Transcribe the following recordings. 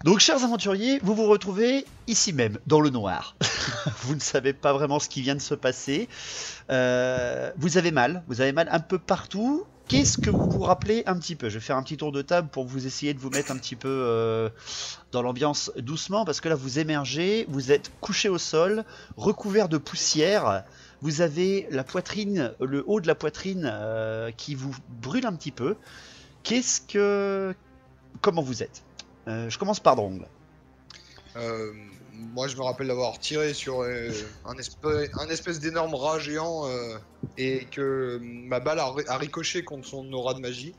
Donc, chers aventuriers, vous vous retrouvez ici même, dans le noir. Vous ne savez pas vraiment ce qui vient de se passer. Vous avez mal un peu partout. Qu'est-ce que vous vous rappelez un petit peu? Je vais faire un petit tour de table pour vous essayer de vous mettre un petit peu dans l'ambiance doucement, parce que là vous émergez, vous êtes couché au sol, recouvert de poussière, vous avez la poitrine, le haut de la poitrine qui vous brûle un petit peu. Comment vous êtes? Je commence par Drong. Moi, je me rappelle d'avoir tiré sur un espèce d'énorme rat géant et que ma balle a ricoché contre son aura de magie.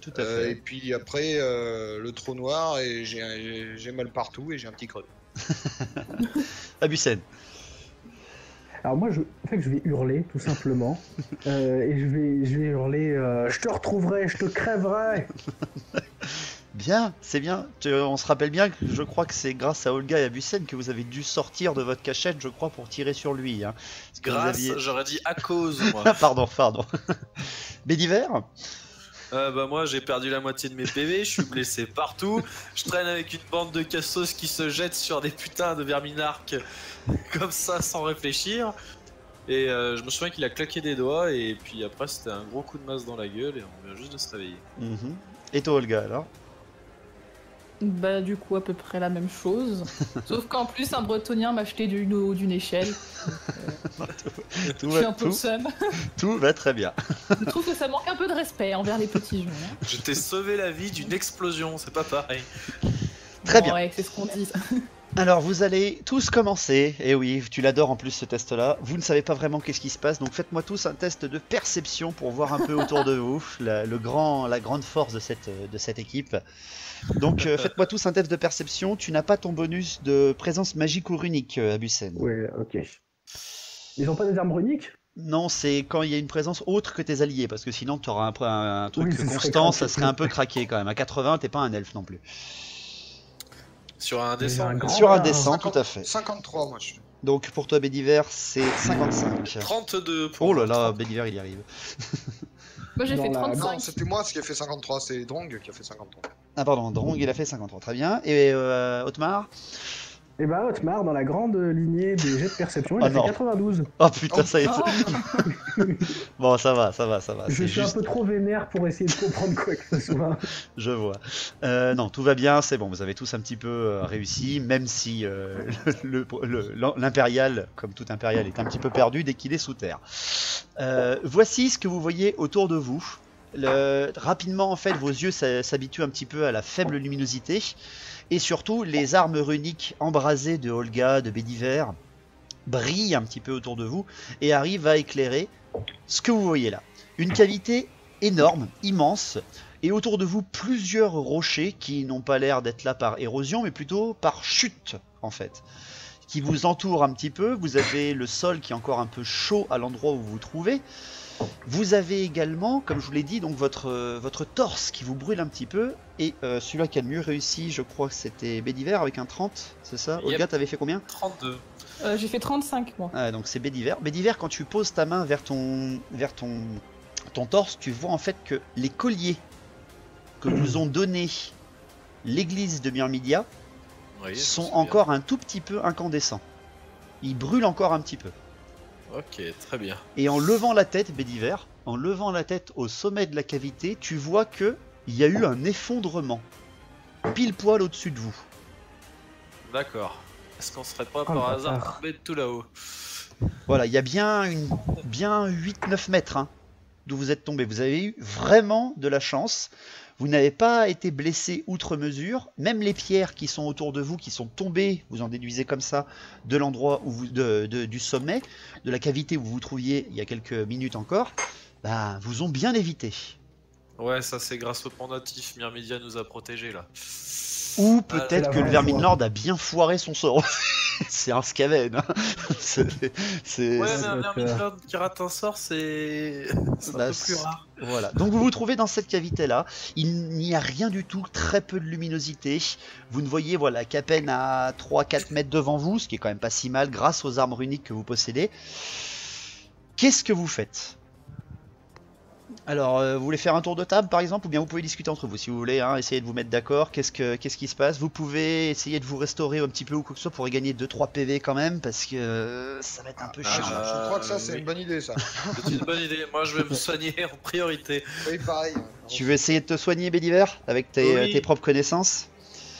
Tout à fait. Et puis après, le trou noir, et j'ai mal partout et j'ai un petit creux. Abusen. Alors moi, je vais hurler, tout simplement. Et je vais hurler je te retrouverai, je te crèverai. Bien, c'est bien. On se rappelle bien que je crois que c'est grâce à Olga et à Bussen que vous avez dû sortir de votre cachette, je crois, pour tirer sur lui. Hein. J'aurais dit à cause, moi. pardon. Bédiver. Moi j'ai perdu la moitié de mes PV, je suis blessé partout, je traîne avec une bande de cassos qui se jettent sur des putains de verminarques comme ça sans réfléchir. Et je me souviens qu'il a claqué des doigts et puis après c'était un gros coup de masse dans la gueule et on vient juste de se réveiller. Et toi Olga alors? Bah du coup à peu près la même chose, sauf qu'en plus un bretonien m'a jeté du haut d'une échelle. Je suis un peu seum. Tout va très bien. Je trouve que ça manque un peu de respect envers les petits jeunes. Hein. Je t'ai sauvé la vie d'une explosion, c'est pas pareil. Très bien. Ouais, c'est ce qu'on dit. Alors vous allez tous commencer, et oui, tu l'adores en plus ce test là, vous ne savez pas vraiment qu'est-ce qui se passe, donc faites-moi tous un test de perception pour voir un peu autour de vous, la grande force de cette équipe. Donc faites-moi tous un test de perception, tu n'as pas ton bonus de présence magique ou runique, Abusen. Oui, ok. Ils ont pas des armes runiques? Non, c'est quand il y a une présence autre que tes alliés, parce que sinon tu auras un truc Oui, constant, ça serait un peu craqué quand même, à 80 t'es pas un elfe non plus. Sur un descend. Sur un descend, tout à fait. 53, moi je suis. Donc pour toi, Bédiver, c'est 55. 32 pour Oh là là, Bédiver, il y arrive. Moi j'ai fait 35. Non, c'était moi qui a fait 53, c'est Drong qui a fait 53. Ah pardon, Drong, il a fait 53, très bien. Et Otmar? Et bah Otmar, dans la grande lignée des jets de perception, il a fait 92. Oh putain, ça y est. Bon, ça va. Je suis un peu trop vénère pour essayer de comprendre quoi que ce soit. Je vois. Non, tout va bien, c'est bon, vous avez tous un petit peu réussi, même si l'impérial, comme tout impérial, est un petit peu perdu dès qu'il est sous terre. Voici ce que vous voyez autour de vous. Rapidement, en fait, vos yeux s'habituent un petit peu à la faible luminosité. Et surtout, les armes runiques embrasées de Olga, de Bédiver, brillent un petit peu autour de vous et arrivent à éclairer ce que vous voyez là. Une cavité énorme, immense, et autour de vous plusieurs rochers qui n'ont pas l'air d'être là par érosion, mais plutôt par chute en fait, qui vous entourent un petit peu. Vous avez le sol qui est encore un peu chaud à l'endroit où vous vous trouvez. Vous avez également, comme je vous l'ai dit, donc votre torse qui vous brûle un petit peu, et celui-là qui a le mieux réussi, je crois que c'était Bédiver avec un 30, c'est ça? Olga, Yep. t'avais fait combien? 32. J'ai fait 35 moi. Donc c'est Bédiver. Bédiver, quand tu poses ta main vers ton torse, tu vois en fait que les colliers que vous ont donnés l'église de Myrmidia sont encore un tout petit peu incandescents. Ils brûlent encore un petit peu. Ok, très bien. Et en levant la tête, Bédiver, en levant la tête au sommet de la cavité, tu vois que il y a eu un effondrement, pile poil au-dessus de vous. D'accord. Est-ce qu'on serait pas par hasard tombé de tout là-haut? Voilà, il y a bien 8-9 mètres hein, d'où vous êtes tombé. Vous avez eu vraiment de la chance. Vous n'avez pas été blessé outre mesure. Même les pierres qui sont autour de vous, qui sont tombées, vous en déduisez comme ça, de l'endroit où du sommet, de la cavité où vous vous trouviez il y a quelques minutes encore, bah, vous ont bien évité. Ouais, ça c'est grâce au pendatif. Myrmidia nous a protégés là. Ou peut-être que le Verminlord a bien foiré son sort. C'est un Skaven. Hein. Ouais, mais un Verminlord qui rate un sort, c'est un peu plus rare. Voilà. Donc vous vous trouvez dans cette cavité-là. Il n'y a rien du tout, très peu de luminosité. Vous ne voyez voilà, qu'à peine à 3-4 mètres devant vous, ce qui est quand même pas si mal grâce aux armes runiques que vous possédez. Qu'est-ce que vous faites? Alors, vous voulez faire un tour de table par exemple, ou bien vous pouvez discuter entre vous si vous voulez, hein, essayer de vous mettre d'accord, qu'est-ce qui se passe. Vous pouvez essayer de vous restaurer un petit peu ou quoi que ce soit pour regagner 2-3 PV quand même, parce que ça va être un peu chiant. Je crois que ça, c'est oui. une bonne idée, ça. C'est une bonne idée. Moi, je vais me soigner en priorité. Oui, pareil. Tu veux essayer de te soigner, Bédiver, avec Oui. tes propres connaissances?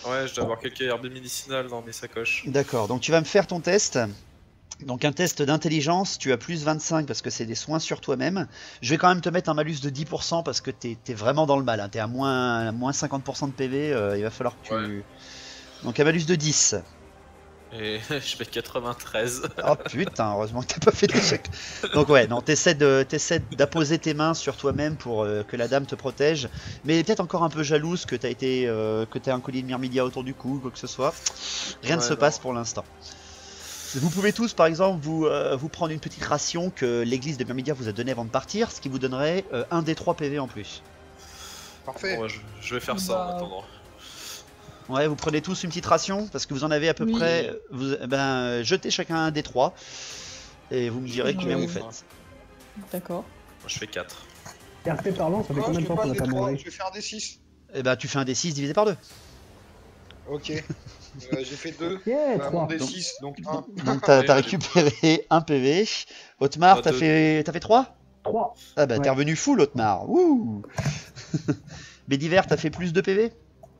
Ouais, je dois avoir quelques herbes médicinales dans mes sacoches. D'accord, donc tu vas me faire ton test. Donc un test d'intelligence, tu as plus 25 parce que c'est des soins sur toi-même. Je vais quand même te mettre un malus de 10% parce que t'es vraiment dans le mal, hein. T'es à moins 50% de PV, il va falloir que tu... Ouais. Donc un malus de 10. Et je fais 93. Oh putain, heureusement que t'as pas fait d'échec. Donc ouais, non, t'essaies d'apposer tes mains sur toi-même pour que la dame te protège. Mais elle est peut-être encore un peu jalouse que t'aies un collier de myrmidia autour du cou, quoi que ce soit. Rien ne Ouais, se non. passe pour l'instant. Vous pouvez tous, par exemple, vous prendre une petite ration que l'église de Myrmidia vous a donnée avant de partir, ce qui vous donnerait un des 3 PV en plus. Parfait. Bon, ouais, je vais faire ça en Bah, attendant. Ouais, vous prenez tous une petite ration, parce que vous en avez à peu Oui. près... jetez chacun un des 3, et vous me direz combien Oui. vous faites. D'accord. Moi, je fais 4. RP parlant, ça fait Moi, combien je de fais temps pas qu'on le a pas D3, mangé? je vais faire un D6. Et bah tu fais un D6 divisé par 2. Ok. J'ai fait 2. Yeah, Mon 3. D6, donc 1. Donc t'as Ouais, récupéré un PV. Otmar, Ah, t'as deux. fait 3? 3. Ah bah t'es Ouais. revenu full, Otmar. Wouh. Bédiver, t'as fait plus de PV?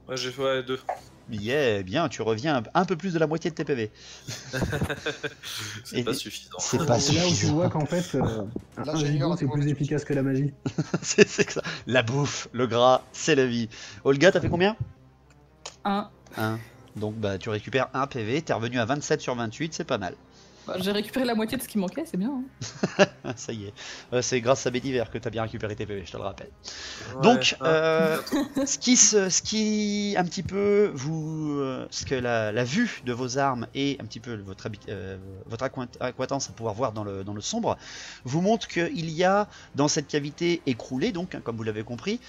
Ouais, j'ai fait 2. Yeah, bien, tu reviens un peu plus de la moitié de tes PV. C'est Et- pas suffisant. C'est pas C'est là où tu suffisant. vois qu'en fait, un L'ingénieur gigot a c'est des plus mauvais efficace que la magie. C'est que ça. La bouffe, le gras, c'est la vie. Olga, t'as fait combien? 1. 1. Donc bah tu récupères un PV, t'es revenu à 27 sur 28, c'est pas mal. Bah, j'ai récupéré la moitié de ce qui manquait, c'est bien. Hein. Ah, ça y est. C'est grâce à Bédiver que t'as bien récupéré tes PV, je te le rappelle. Ouais, Donc, hein. ce qui un petit peu ce que la vue de vos armes et un petit peu votre acquaintance à pouvoir voir dans le sombre, vous montre qu'il y a dans cette cavité écroulée, donc hein, comme vous l'avez compris,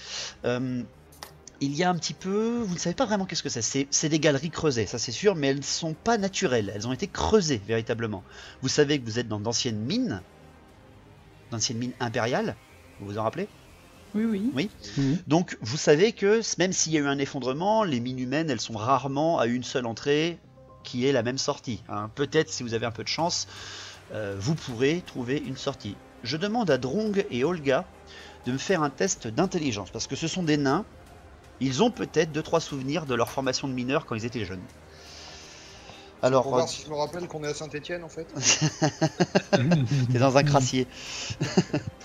il y a un petit peu, vous ne savez pas vraiment qu'est-ce que c'est des galeries creusées, ça c'est sûr, mais elles ne sont pas naturelles, elles ont été creusées véritablement. Vous savez que vous êtes dans d'anciennes mines impériales, vous vous en rappelez? Oui, oui. Donc vous savez que même s'il y a eu un effondrement, les mines humaines elles sont rarement à une seule entrée qui est la même sortie, hein. Peut-être si vous avez un peu de chance, vous pourrez trouver une sortie. Je demande à Drong et Olga de me faire un test d'intelligence, parce que ce sont des nains, ils ont peut-être 2-3 souvenirs de leur formation de mineurs quand ils étaient jeunes. Pour Alors, voir si je me rappelle qu'on est à Saint-Etienne en fait. t'es dans un crassier.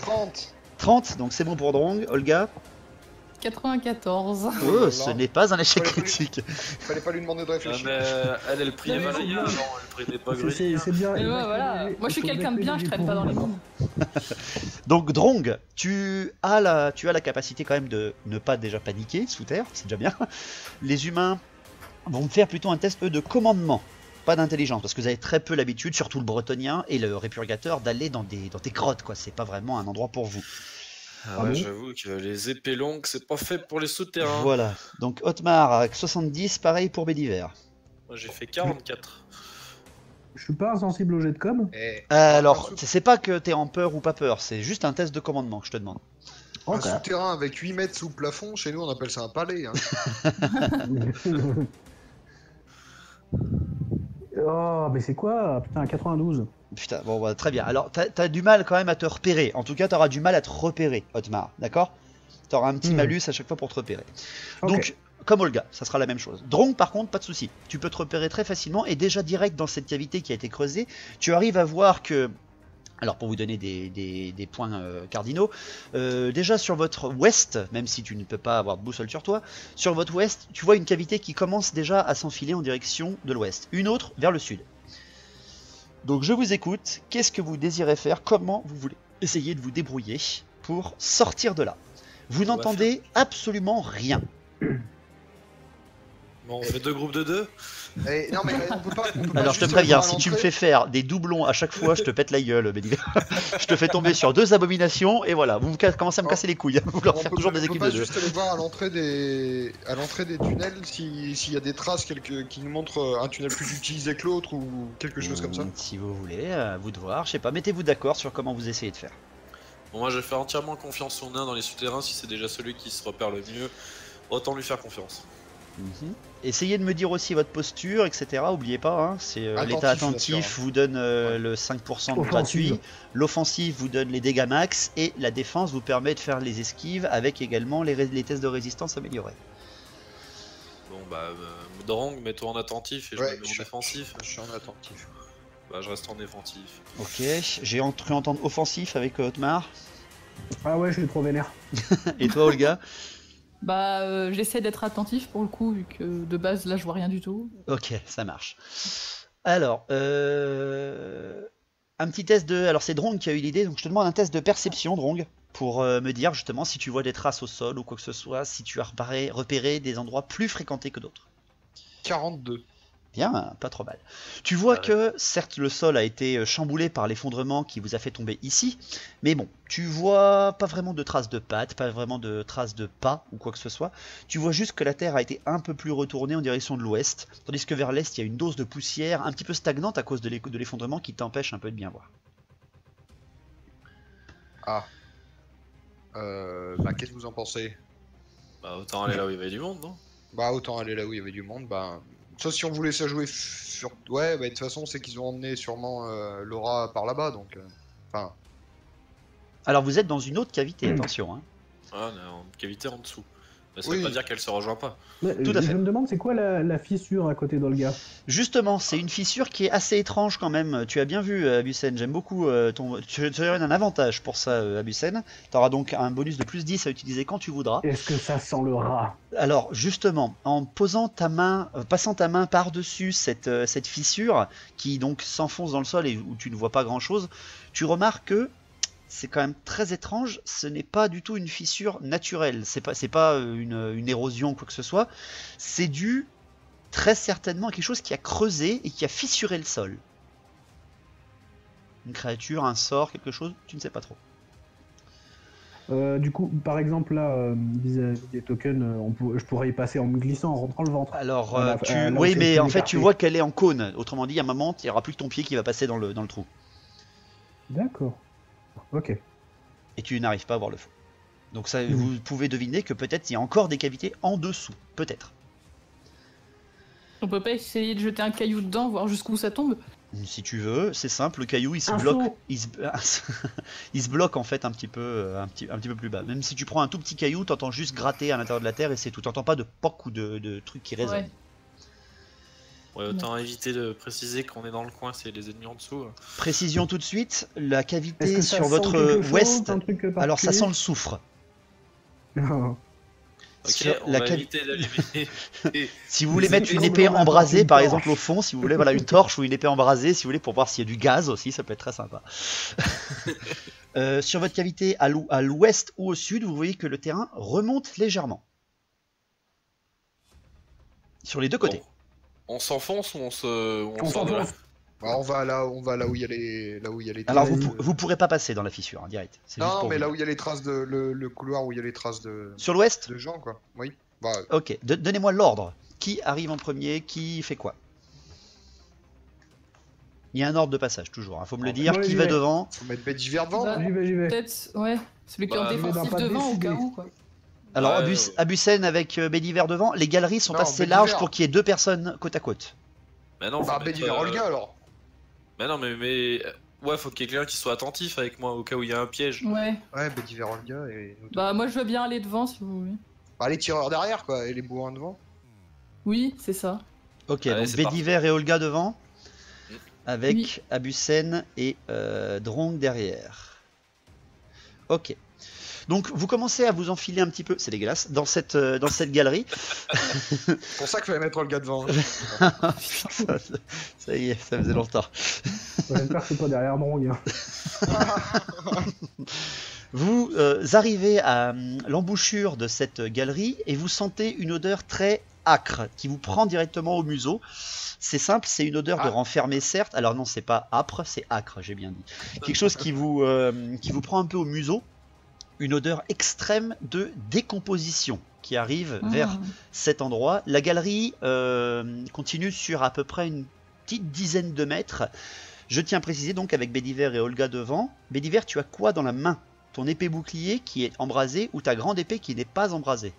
30. 30, donc c'est bon pour Drong. Olga, 94. oh, là ce là. n'est pas un échec Fallait plus- critique. Fallait pas lui demander de Ah, réfléchir. mais elle prenait Mais Valaya oui. avant, elle prenait pas C'est Grenier. c'est bien. Et il ouais, faut voilà. évacuer- Moi, je suis il faut quelqu'un de bien, je évacuer traîne pas dans les pourris. mines. Donc Drong, tu as la capacité quand même de ne pas déjà paniquer sous terre, c'est déjà bien. Les humains vont me faire plutôt un test eux de commandement, pas d'intelligence, parce que vous avez très peu l'habitude, surtout le bretonien et le répurgateur, d'aller dans des grottes, quoi. C'est pas vraiment un endroit pour vous. Ah Ah ouais, bon j'avoue que les épées longues, c'est pas fait pour les souterrains. Voilà. Donc Otmar avec 70, pareil pour Bédiver. Moi, j'ai fait 44. Je suis pas insensible au jet de com. Eh, Alors, un sou- c'est pas que t'es en peur ou pas peur, c'est juste un test de commandement que je te demande. un Ok. souterrain avec 8 mètres sous le plafond, chez nous on appelle ça un palais. Hein. Oh, mais c'est quoi? Putain, 92. Putain, bon, bah, très bien. Alors, t'as du mal quand même à te repérer. En tout cas, t'auras du mal à te repérer, Otmar, d'accord? T'auras un petit malus à chaque fois pour te repérer. Ok. Donc, comme Olga, ça sera la même chose. Drong, par contre, pas de souci. Tu peux te repérer très facilement et déjà direct dans cette cavité qui a été creusée, tu arrives à voir que. Alors, pour vous donner des points cardinaux, déjà sur votre ouest, même si tu ne peux pas avoir de boussole sur toi, sur votre ouest, tu vois une cavité qui commence déjà à s'enfiler en direction de l'ouest. Une autre vers le sud. Donc, je vous écoute. Qu'est-ce que vous désirez faire? Comment vous voulez essayer de vous débrouiller pour sortir de là? Vous n'entendez absolument rien. Bon, on fait 2 groupes de 2. Eh, non mais on peut pas. Alors je te juste préviens, aller voir à si tu me l'entrée. fais faire des doublons à chaque fois, je te pète la gueule, Bédiver. Je te fais tomber sur 2 abominations et voilà, vous commencez à me casser les couilles, vous leur On faire peut- toujours des on peut équipes pas de 2. juste aller voir à l'entrée des tunnels s'il y a des traces qui nous montrent un tunnel plus utilisé que l'autre ou quelque chose comme ça. Si vous voulez, à vous de voir, je sais pas, mettez-vous d'accord sur comment vous essayez de faire. Bon, moi je fais entièrement confiance au nain dans les souterrains, si c'est déjà celui qui se repère le mieux, autant lui faire confiance. Essayez de me dire aussi votre posture, etc. Oubliez pas, hein, c'est Attentif, l'état bien attentif sûr, vous donne le 5% de Offensive. gratuit, l'offensive vous donne les dégâts max, et la défense vous permet de faire les esquives avec également les tests de résistance améliorés. Bon bah, Drang, mets-toi en attentif et je Ouais, me mets en défensif. Je suis en attentif. Bah, je reste en défensif. Ok, j'ai cru entendre offensif avec Otmar. Ah ouais, je suis trop vénère. Et toi, Olga? Bah, j'essaie d'être attentif pour le coup, vu que de base, là, je vois rien du tout. Ok, ça marche. Alors, un petit test de... Alors, c'est Drong qui a eu l'idée, donc je te demande un test de perception, Drong, pour me dire justement si tu vois des traces au sol ou quoi que ce soit, si tu as repéré des endroits plus fréquentés que d'autres. 42. Bien, pas trop mal. Tu vois Ouais. que, certes, le sol a été chamboulé par l'effondrement qui vous a fait tomber ici, mais bon, tu vois pas vraiment de traces de pattes, pas vraiment de traces de pas ou quoi que ce soit. Tu vois juste que la terre a été un peu plus retournée en direction de l'ouest, tandis que vers l'est, il y a une dose de poussière un petit peu stagnante à cause de l'effondrement qui t'empêche un peu de bien voir. Ah. Bah, qu'est-ce que vous en pensez? Bah, autant aller là où il y avait du monde, non? Bah, autant aller là où il y avait du monde. Bah, ça, si on voulait ça jouer sur. Ouais, bah, de toute façon, c'est qu'ils ont emmené sûrement Laura par là-bas, donc. Enfin. Alors vous êtes dans une autre cavité, attention. Hein. Ah, on est en cavité en dessous. Mais ça Oui. veut pas dire qu'elle se rejoint pas. Tout à fait. Je me demande, c'est quoi la fissure à côté d'Olga? Justement, c'est une fissure qui est assez étrange quand même. Tu as bien vu, Abusen, j'aime beaucoup ton... Tu auras un avantage pour ça, Abusen. Tu auras donc un bonus de plus 10 à utiliser quand tu voudras. Est-ce que ça sent le rat? Alors, justement, en posant ta main, passant ta main par-dessus cette fissure, qui donc s'enfonce dans le sol et où tu ne vois pas grand-chose, tu remarques que c'est quand même très étrange, ce n'est pas du tout une fissure naturelle, c'est pas une érosion ou quoi que ce soit, c'est dû très certainement à quelque chose qui a creusé et qui a fissuré le sol. Une créature, un sort, quelque chose, tu ne sais pas trop. Du coup, par exemple, là, vis-à-vis des tokens, je pourrais y passer en me glissant, en rentrant le ventre. Alors, Là où oui, c'est mais plus en fait, tu écarté. vois qu'elle est en cône. Autrement dit, à un moment, il n'y aura plus que ton pied qui va passer dans le trou. D'accord. Ok. Et tu n'arrives pas à voir le fond. Donc ça, vous pouvez deviner que peut-être il y a encore des cavités en dessous. Peut-être. On peut pas essayer de jeter un caillou dedans, voir jusqu'où ça tombe? Si tu veux, c'est simple, le caillou il se Un bloque, saut. il se bloque en fait un petit peu plus bas. Même si tu prends un tout petit caillou, t'entends juste gratter à l'intérieur de la terre et c'est tout. T'entends pas de poc ou de trucs qui résonnent. Ouais. Ouais, autant éviter de préciser qu'on est dans le coin, c'est les ennemis en dessous. Précision tout de suite, la Est-ce cavité que ça sur sent votre quelque chose, ouest, un truc alors ça sent particulier? le soufre. Ok, Sur on la va cavi- éviter d'aller. Si vous voulez Vous mettre êtes une dans épée le noir, embrasée une par torche. exemple au fond, si vous voulez, voilà une torche ou une épée embrasée, si vous voulez, pour voir s'il y a du gaz aussi, ça peut être très sympa. Sur votre cavité à l'ouest ou au sud, vous voyez que le terrain remonte légèrement. Sur les deux côtés. On s'enfonce ou on On sort de là? s'enfonce. Bah, on va là où il y a les. Alors Vas-y. vous pourrez pas passer dans la fissure, hein, direct. C'est juste Non, pour mais vous là dire. où il y a les traces de le couloir où il y a les traces de Sur l'ouest. gens, quoi. Oui. Bah, Ok, donnez-moi l'ordre. Qui arrive en premier? Qui fait quoi? Il y a un ordre de passage, toujours. Hein. Faut me le dire. Moi, Qui j'y va vais. devant? faut mettre Bédiver devant. Bah, J'y vais. Peut-être, ouais. Celui qui est Bah, en je vais défensif pas devant au décider. cas où, quoi. Alors Ouais, Abusen avec Bédiver devant. Les galeries sont Non, assez Bédiver. larges pour qu'il y ait deux personnes côte à côte. Mais non, faut Bah, mettre, Bédiver Olga alors. Mais non, mais. Ouais, faut qu'il y ait quelqu'un qui soit attentif avec moi au cas où il y a un piège. Ouais. Ouais, Bédiver Olga et nous deux. Bah, moi, je veux bien aller devant, si vous voulez. Bah, les tireurs derrière, quoi, et les bourrins devant. Oui, c'est ça. Ok, Allez, donc c'est Bédiver et Olga devant. Mm. Avec Oui. Abusen et Drong derrière. Ok. Donc vous commencez à vous enfiler un petit peu, c'est dégueulasse, dans cette galerie. C'est pour ça qu'il fallait mettre Olga devant. Ça y est, ça faisait longtemps. J'espère que c'est pas derrière Drong. Hein. Vous arrivez à l'embouchure de cette galerie et vous sentez une odeur très âcre qui vous prend directement au museau. C'est simple, c'est une odeur de Ah. renfermé certes. Alors non, c'est pas âpre, c'est âcre, j'ai bien dit. Quelque chose qui vous prend un peu au museau. Une odeur extrême de décomposition qui arrive vers Ah. cet endroit. La galerie continue sur à peu près une petite dizaine de mètres. Je tiens à préciser donc avec Bédiver et Olga devant. Bédiver, tu as quoi dans la main ton épée bouclier qui est embrasée ou ta grande épée qui n'est pas embrasée.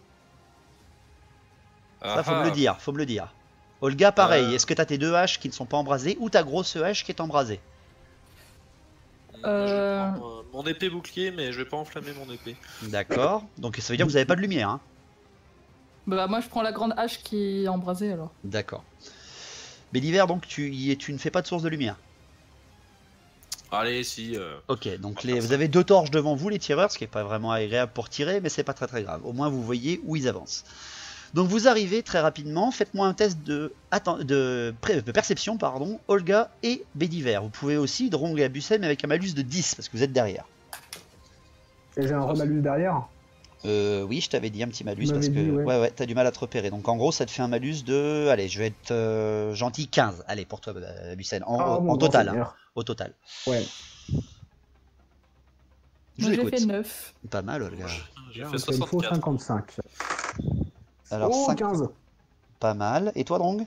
Ça, faut me le dire, faut me le dire. Olga, pareil, est-ce que tu as tes deux haches qui ne sont pas embrasées ou ta grosse hache qui est embrasée? Je vais prendre, mon épée bouclier, mais je vais pas enflammer mon épée. D'accord, donc ça veut dire que vous n'avez pas de lumière. Hein. Bah moi je prends la grande hache qui est embrasée alors. D'accord. Béliver, donc tu ne fais pas de source de lumière. Allez, si. Ok, donc vous avez deux torches devant vous, les tireurs, ce qui n'est pas vraiment agréable pour tirer, mais c'est pas très grave. Au moins vous voyez où ils avancent. Donc vous arrivez très rapidement, faites-moi un test de perception, pardon, Olga et Béliver. Vous pouvez aussi Drong et Abusen, mais avec un malus de 10, parce que vous êtes derrière. Et j'ai un remalus derrière. Oui, je t'avais dit un petit malus, parce que dit, ouais, t'as du mal à te repérer. Donc en gros, ça te fait un malus de, allez, je vais être gentil, 15. Allez, pour toi, Abusen, en total. Hein, au total. Ouais. Je J'ai l'écoute. fait 9. Pas mal, Olga. J'ai Il fait me faut 64. 55. Alors, Oh, 5, 15. pas mal. Et toi, Drong?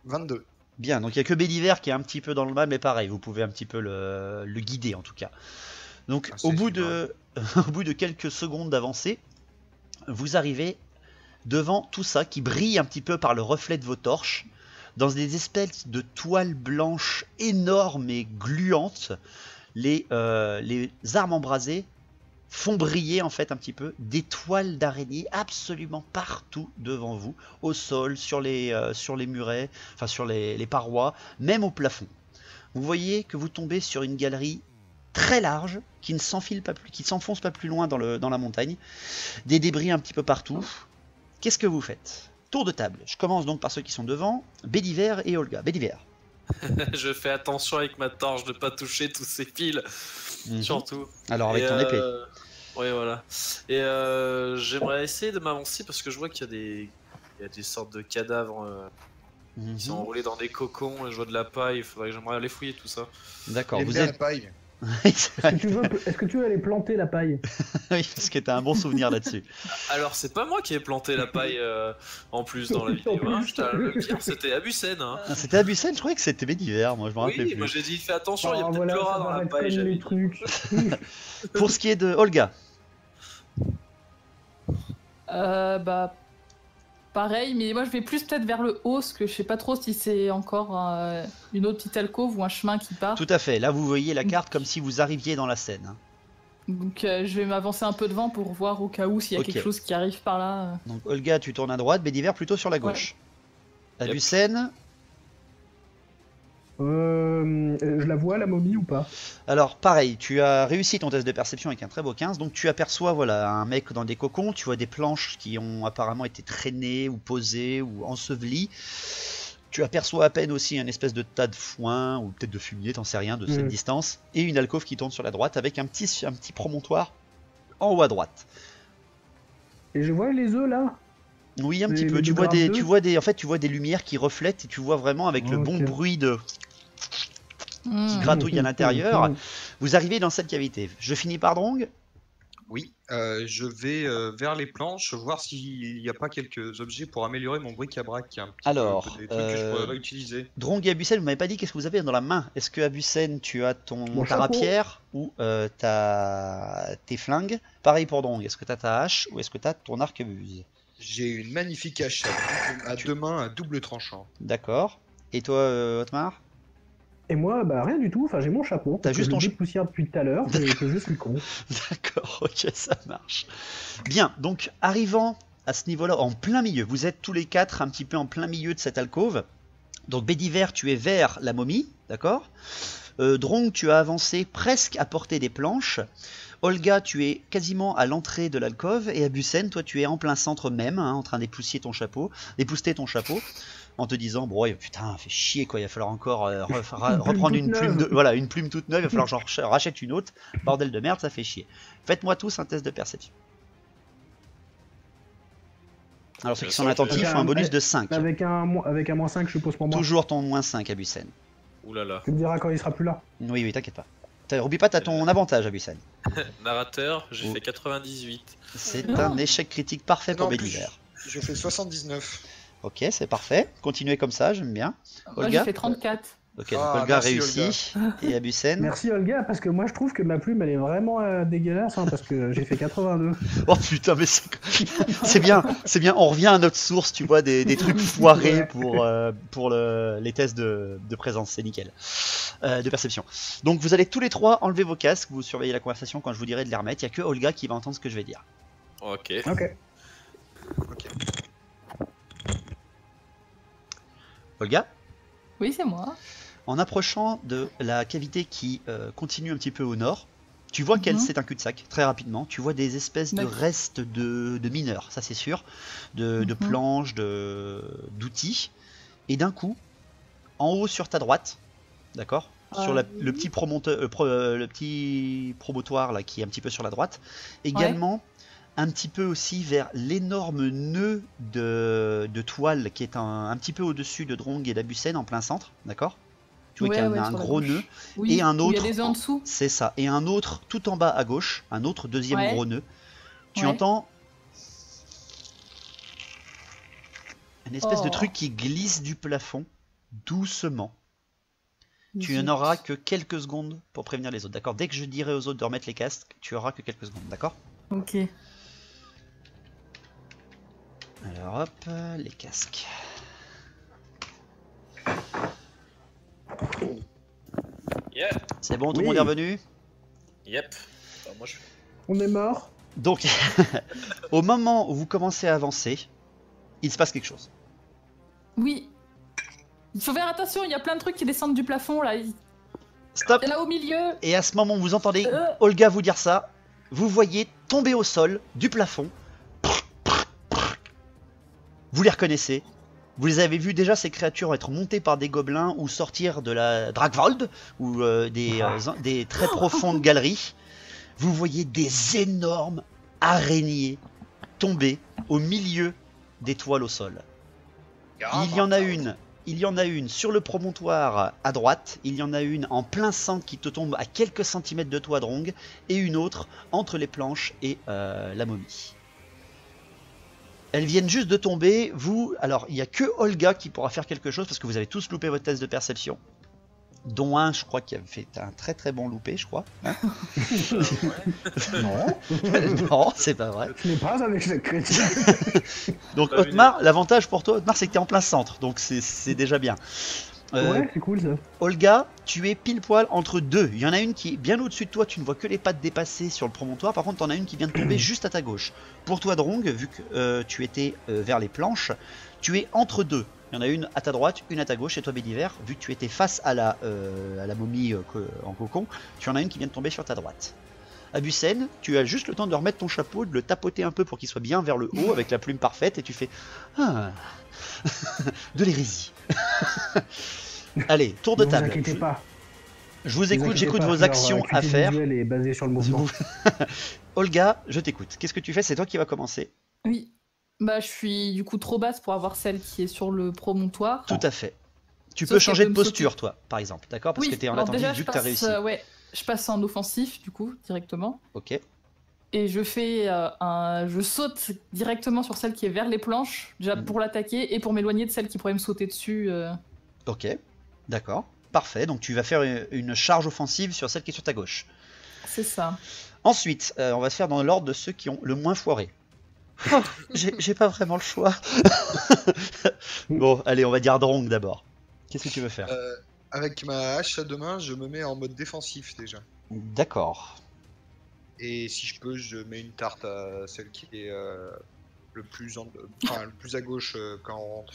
22. Bien, donc il n'y a que Béliver qui est un petit peu dans le mal, mais pareil, vous pouvez un petit peu le guider en tout cas. Donc Ah, au c'est bout de quelques secondes d'avancée, vous arrivez devant tout ça qui brille un petit peu par le reflet de vos torches, dans des espèces de toiles blanches énormes et gluantes. Les armes embrasées font briller en fait un petit peu des toiles d'araignées absolument partout devant vous, au sol, sur les murets, enfin sur les parois, même au plafond. Vous voyez que vous tombez sur une galerie très large qui ne s'enfonce pas plus loin dans la montagne, des débris un petit peu partout. Qu'est-ce que vous faites? Tour de table. Je commence donc par ceux qui sont devant, Béliver et Olga. Béliver. Je fais attention avec ma torche de pas toucher tous ces fils, surtout. Alors avec ton épée. Ouais, voilà. Et j'aimerais essayer de m'avancer parce que je vois qu'il y a des sortes de cadavres qui sont enroulés dans des cocons. Et je vois de la paille. Il faudrait que j'aimerais aller fouiller tout ça. D'accord. Vous êtes la paille. Est-ce que tu veux aller planter la paille? Oui, parce que t'as un bon souvenir là-dessus. Alors, c'est pas moi qui ai planté la paille en plus dans la vidéo. Hein. Le pire, c'était Abusen. Hein. Ah, c'était Abusen, je croyais que c'était Béliver, moi je me rappelais Oui, plus. moi j'ai dit fais attention, il y a peut-être voilà, Laura ça dans va la être paille. comme j'avais les dit. trucs. Pour ce qui est de Olga. Bah pareil, mais moi je vais plus peut-être vers le haut, parce que je sais pas trop si c'est encore une autre petite alcôve ou un chemin qui part. Tout à fait, là vous voyez la carte comme si vous arriviez dans la scène. Hein. Donc je vais m'avancer un peu devant pour voir au cas où s'il y a Ok. quelque chose qui arrive par là. Donc Olga, tu tournes à droite, Béliver plutôt sur la gauche. Yep. Abusen, Je la vois la momie ou pas? alors pareil, tu as réussi ton test de perception avec un très beau 15, donc tu aperçois voilà, un mec dans des cocons, tu vois des planches qui ont apparemment été traînées ou posées ou ensevelies. Tu aperçois à peine aussi un espèce de tas de foin ou peut-être de fumier, t'en sais rien de cette distance, et une alcôve qui tourne sur la droite avec un petit promontoire en haut à droite. Et je vois les œufs là? Oui, un petit Les- peu. les Tu deux vois grappes en fait, tu vois des lumières qui reflètent et tu vois vraiment avec le bon Ok. bruit de Hmm. gratouille à l'intérieur. Vous arrivez dans cette cavité. Je finis par Drong. Oui, je vais vers les planches voir s'il n'y a pas quelques objets pour améliorer mon bric-à-brac. Un petit Alors, peu des trucs que je pourrais réutiliser. Drong et Abusen, vous m'avez pas dit qu'est-ce que vous avez dans la main. Est-ce que Abusen, tu as Mon ta chapeau. rapière ou tes flingues? Pareil pour Drong. Est-ce que tu as ta hache ou est-ce que tu as ton arquebuse? J'ai une magnifique hache à deux mains à double tranchant. D'accord. Et toi, Otmar? Et moi, bah rien du tout, enfin j'ai mon chapeau. T'as parce juste que ton je le dépoussière depuis tout à l'heure, je suis con. D'accord, ok, ça marche. Bien, donc arrivant à ce niveau-là, en plein milieu, vous êtes tous les quatre un petit peu en plein milieu de cette alcôve. Donc Béliver, tu es vers la momie, d'accord? Drong, tu as avancé presque à portée des planches. Olga, tu es quasiment à l'entrée de l'alcôve. Et Abusen, toi, tu es en plein centre même, hein, en train d'épousseter ton chapeau, en te disant, bon, ouais, putain, fait chier quoi, il va falloir encore reprendre une plume, une plume toute neuve, il va falloir que j'en rachète une autre. Bordel de merde, ça fait chier. Faites-moi tous un test de perception. Alors ceux qui sont attentifs ont un bonus de 5. Avec un moins 5, je suppose pour moi. Toujours ton moins 5, Abusen. Ouh là là. Tu me diras quand il sera plus là. Oui, t'inquiète pas. Oublie pas, t'as ton avantage, Abusen. Narrateur, j'ai Oh. fait 98. C'est un échec critique parfait pour Non, en plus, Béliver. Je fais 79. Ok, c'est parfait. Continuez comme ça, j'aime bien. Moi Olga j'ai fait 34. Ok, donc Ah, Olga merci, réussit. Et Abusen. Merci Olga, parce que moi je trouve que ma plume elle est vraiment dégueulasse, hein, parce que j'ai fait 82. Oh putain, mais c'est bien, c'est bien. On revient à notre source, tu vois, des trucs foirés pour les tests de présence, c'est nickel. De perception. Donc vous allez tous les trois enlever vos casques, vous surveillez la conversation quand je vous dirai de les remettre. Il n'y a que Olga qui va entendre ce que je vais dire. Ok. Ok. Olga, Oui, c'est moi. en approchant de la cavité qui continue un petit peu au nord, tu vois qu'elle c'est un cul-de-sac, très rapidement. Tu vois des espèces de D'accord. restes de mineurs, ça c'est sûr, de planches, d'outils. Et d'un coup, en haut sur ta droite, d'accord, sur le petit le petit promontoire là qui est un petit peu sur la droite, également un petit peu aussi vers l'énorme nœud de toile qui est un petit peu au-dessus de Drong et d'Abusen en plein centre, d'accord. Tu vois qu'il y a un sur la gros gauche. nœud. Oui, Et un où il y autre a des œufs en dessous. C'est ça. Et un autre tout en bas à gauche, un autre deuxième Ouais. gros nœud. Tu Ouais. entends une espèce de Oh. truc qui glisse du plafond doucement. Tu Zut. n'auras que quelques secondes pour prévenir les autres, d'accord. Dès que je dirai aux autres de remettre les casques, tu auras que quelques secondes, d'accord. Ok. Alors hop, les casques. Yeah. C'est bon, tout Oui. le monde est revenu. Yep. Bah, moi, je... On est mort. Donc, au moment où vous commencez à avancer, il se passe quelque chose. Oui. Il faut faire attention, il y a plein de trucs qui descendent du plafond là. Il Stop. y en a au milieu. Et à ce moment où vous entendez Euh. Olga vous dire ça, vous voyez tomber au sol du plafond. Vous les reconnaissez. Vous les avez vus déjà, ces créatures être montées par des gobelins ou sortir de la Dragvold ou des très profondes galeries. Vous voyez des énormes araignées tomber au milieu des toiles au sol. Il y en a une sur le promontoire à droite, il y en a une en plein centre qui te tombe à quelques centimètres de toi, Drong, et une autre entre les planches et la momie. Elles viennent juste de tomber, vous... Alors, il n'y a que Olga qui pourra faire quelque chose, parce que vous avez tous loupé votre test de perception. Dont un, je crois, qui a fait un très très bon loupé, je crois. Hein. Non, Non, c'est pas vrai. ce n'est pas un échec critique. Donc, Pas Otmar, l'avantage pour toi, Otmar, c'est que tu es en plein centre, donc c'est déjà bien. Ouais, c'est cool ça. Olga, tu es pile poil entre deux. Il y en a une qui est bien au-dessus de toi, tu ne vois que les pattes dépasser sur le promontoire. Par contre, tu en as une qui vient de tomber juste à ta gauche. Pour toi, Drong, vu que tu étais vers les planches, tu es entre deux. Il y en a une à ta droite, une à ta gauche. Et toi, Béliver, vu que tu étais face à la momie en cocon, tu en as une qui vient de tomber sur ta droite. Abusen, tu as juste le temps de remettre ton chapeau, de le tapoter un peu pour qu'il soit bien vers le haut avec la plume parfaite, et tu fais de l'hérésie. Allez, tour de Ne vous table. inquiétez pas. Je vous Ne écoute, inquiétez j'écoute pas, vos leur actions à acuité faire. visuelle est basée sur le mouvement. Olga, je t'écoute. Qu'est-ce que tu fais? C'est toi qui vas commencer. Oui. Bah, je suis du coup trop basse pour avoir celle qui est sur le promontoire. Tout à fait. Tu Sauf peux changer qu'elle de peut me posture, sauter. toi, par exemple. D'accord? Parce Oui, que tu es en alors attentif déjà, vu je que tu as passe, réussi. je passe en offensif, du coup, directement. Ok. Et je fais je saute directement sur celle qui est vers les planches, déjà pour l'attaquer et pour m'éloigner de celle qui pourrait me sauter dessus. Ok. D'accord. Parfait. Donc tu vas faire une charge offensive sur celle qui est sur ta gauche. C'est ça. Ensuite, on va se faire dans l'ordre de ceux qui ont le moins foiré. Oh, j'ai pas vraiment le choix. Bon, allez, on va dire Drong d'abord. Qu'est-ce que tu veux faire? Avec ma hache à deux mains, je me mets en mode défensif déjà. D'accord. Et si je peux, je mets une tarte à celle qui est le plus à gauche quand on rentre.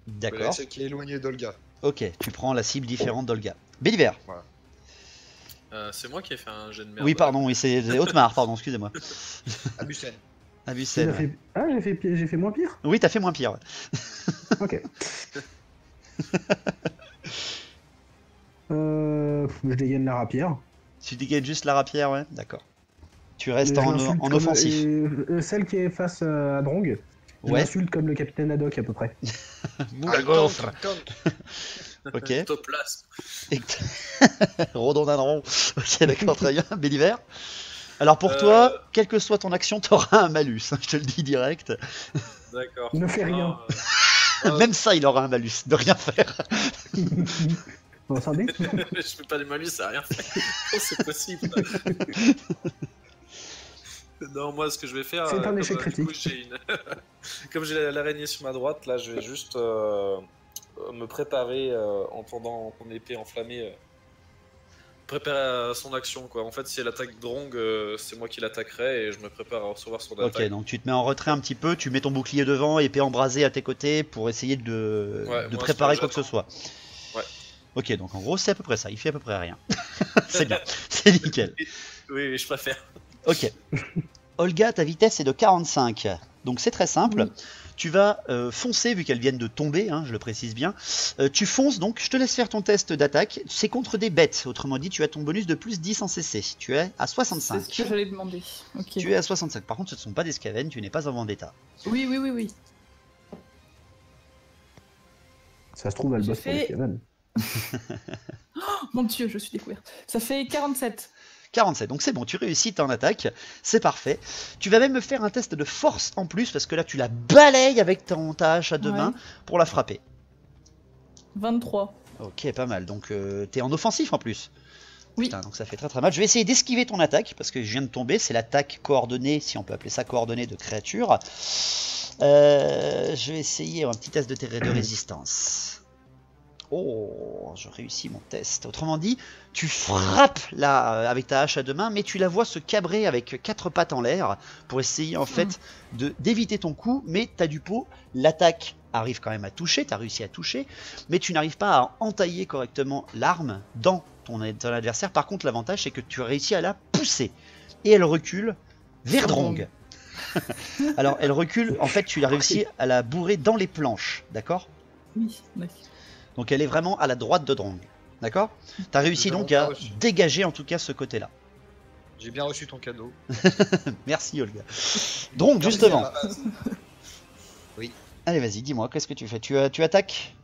D'accord. Celle qui est éloignée d'Olga. Ok, tu prends la cible différente d'Olga. Béliver. c'est moi qui ai fait un jet de merde. Oui, pardon, oui, c'est Otmar, pardon, excusez-moi. Abusen. Abusen. J'ai fait... Ah, j'ai fait moins pire. Oui, t'as fait moins pire. Ouais. Ok. Je dégaine la rapière. Tu dégaines juste la rapière, ouais, d'accord. Tu restes Je en l'insulte comme- offensif. Celle qui est face à Drong, je Ouais. l'insulte comme le capitaine Haddock à peu près. Ok. Toplas. Rhododendron. Ok, d'accord, très bien. Béliver. Alors pour toi, quelle que soit ton action, t'auras un malus. Je te le dis direct. D'accord. Ne fais rien. Même ça, il aura un malus de rien faire. Vous entendez? Je fais pas des malus, ça a rien fait. Oh, c'est possible. Non, moi, ce que je vais faire. C'est un comme, échec du coup, critique. comme j'ai l'araignée sur ma droite, là, je vais juste me préparer en tendant mon épée enflammée. Préparer à son action, quoi. En fait, si elle attaque Drong, c'est moi qui l'attaquerai et je me prépare à recevoir son Ok, attaque. donc tu te mets en retrait un petit peu, tu mets ton bouclier devant, épée embrasée à tes côtés pour essayer de Ouais, moi, préparer je quoi que ce soit. Ouais. Ok, donc en gros c'est à peu près ça, il fait à peu près rien. C'est bien, c'est nickel. Oui, je préfère. Ok. Olga, ta vitesse est de 45, donc c'est très simple. Oui. Tu vas foncer, vu qu'elles viennent de tomber, hein, je le précise bien. Tu fonces donc, je te laisse faire ton test d'attaque. C'est contre des bêtes, autrement dit, tu as ton bonus de plus 10 en CC. Tu es à C'est 65. ce que j'allais demander. Ok. Tu es à 65. Par contre, ce ne sont pas des Skaven, tu n'es pas en Vendetta. Oui. Ça se trouve, elle J'ai bosse pour les fait- Skaven. Oh, mon dieu, je suis découverte. Ça fait 47. 47, donc c'est bon, tu réussis ton attaque, c'est parfait. Tu vas même me faire un test de force en plus, parce que là tu la balayes avec ta hache à deux Ouais. mains pour la frapper. 23. Ok, pas mal, donc t'es en offensif en plus. Oui. Putain, donc ça fait très très mal. Je vais essayer d'esquiver ton attaque, parce que je viens de tomber, c'est l'attaque coordonnée, si on peut appeler ça coordonnée de créature. Je vais essayer un petit test de résistance. Oh, je réussis mon test. Autrement dit, tu frappes là avec ta hache à deux mains, mais tu la vois se cabrer avec quatre pattes en l'air pour essayer en fait d'éviter ton coup, mais t'as du pot. L'attaque arrive quand même à toucher, t'as réussi à toucher, mais tu n'arrives pas à entailler correctement l'arme dans ton adversaire. Par contre, l'avantage c'est que tu as réussi à la pousser et elle recule vers Drong. Alors, elle recule, en fait, tu as réussi à la bourrer dans les planches, d'accord ? Oui. Donc elle est vraiment à la droite de Drong. D'accord ? T'as réussi Nous donc avons à pas reçu. dégager en tout cas ce côté-là. J'ai bien reçu ton cadeau. Merci Olga. Drong, justement. Oui. Allez, vas-y, dis-moi, qu'est-ce que tu fais ? Tu attaques ?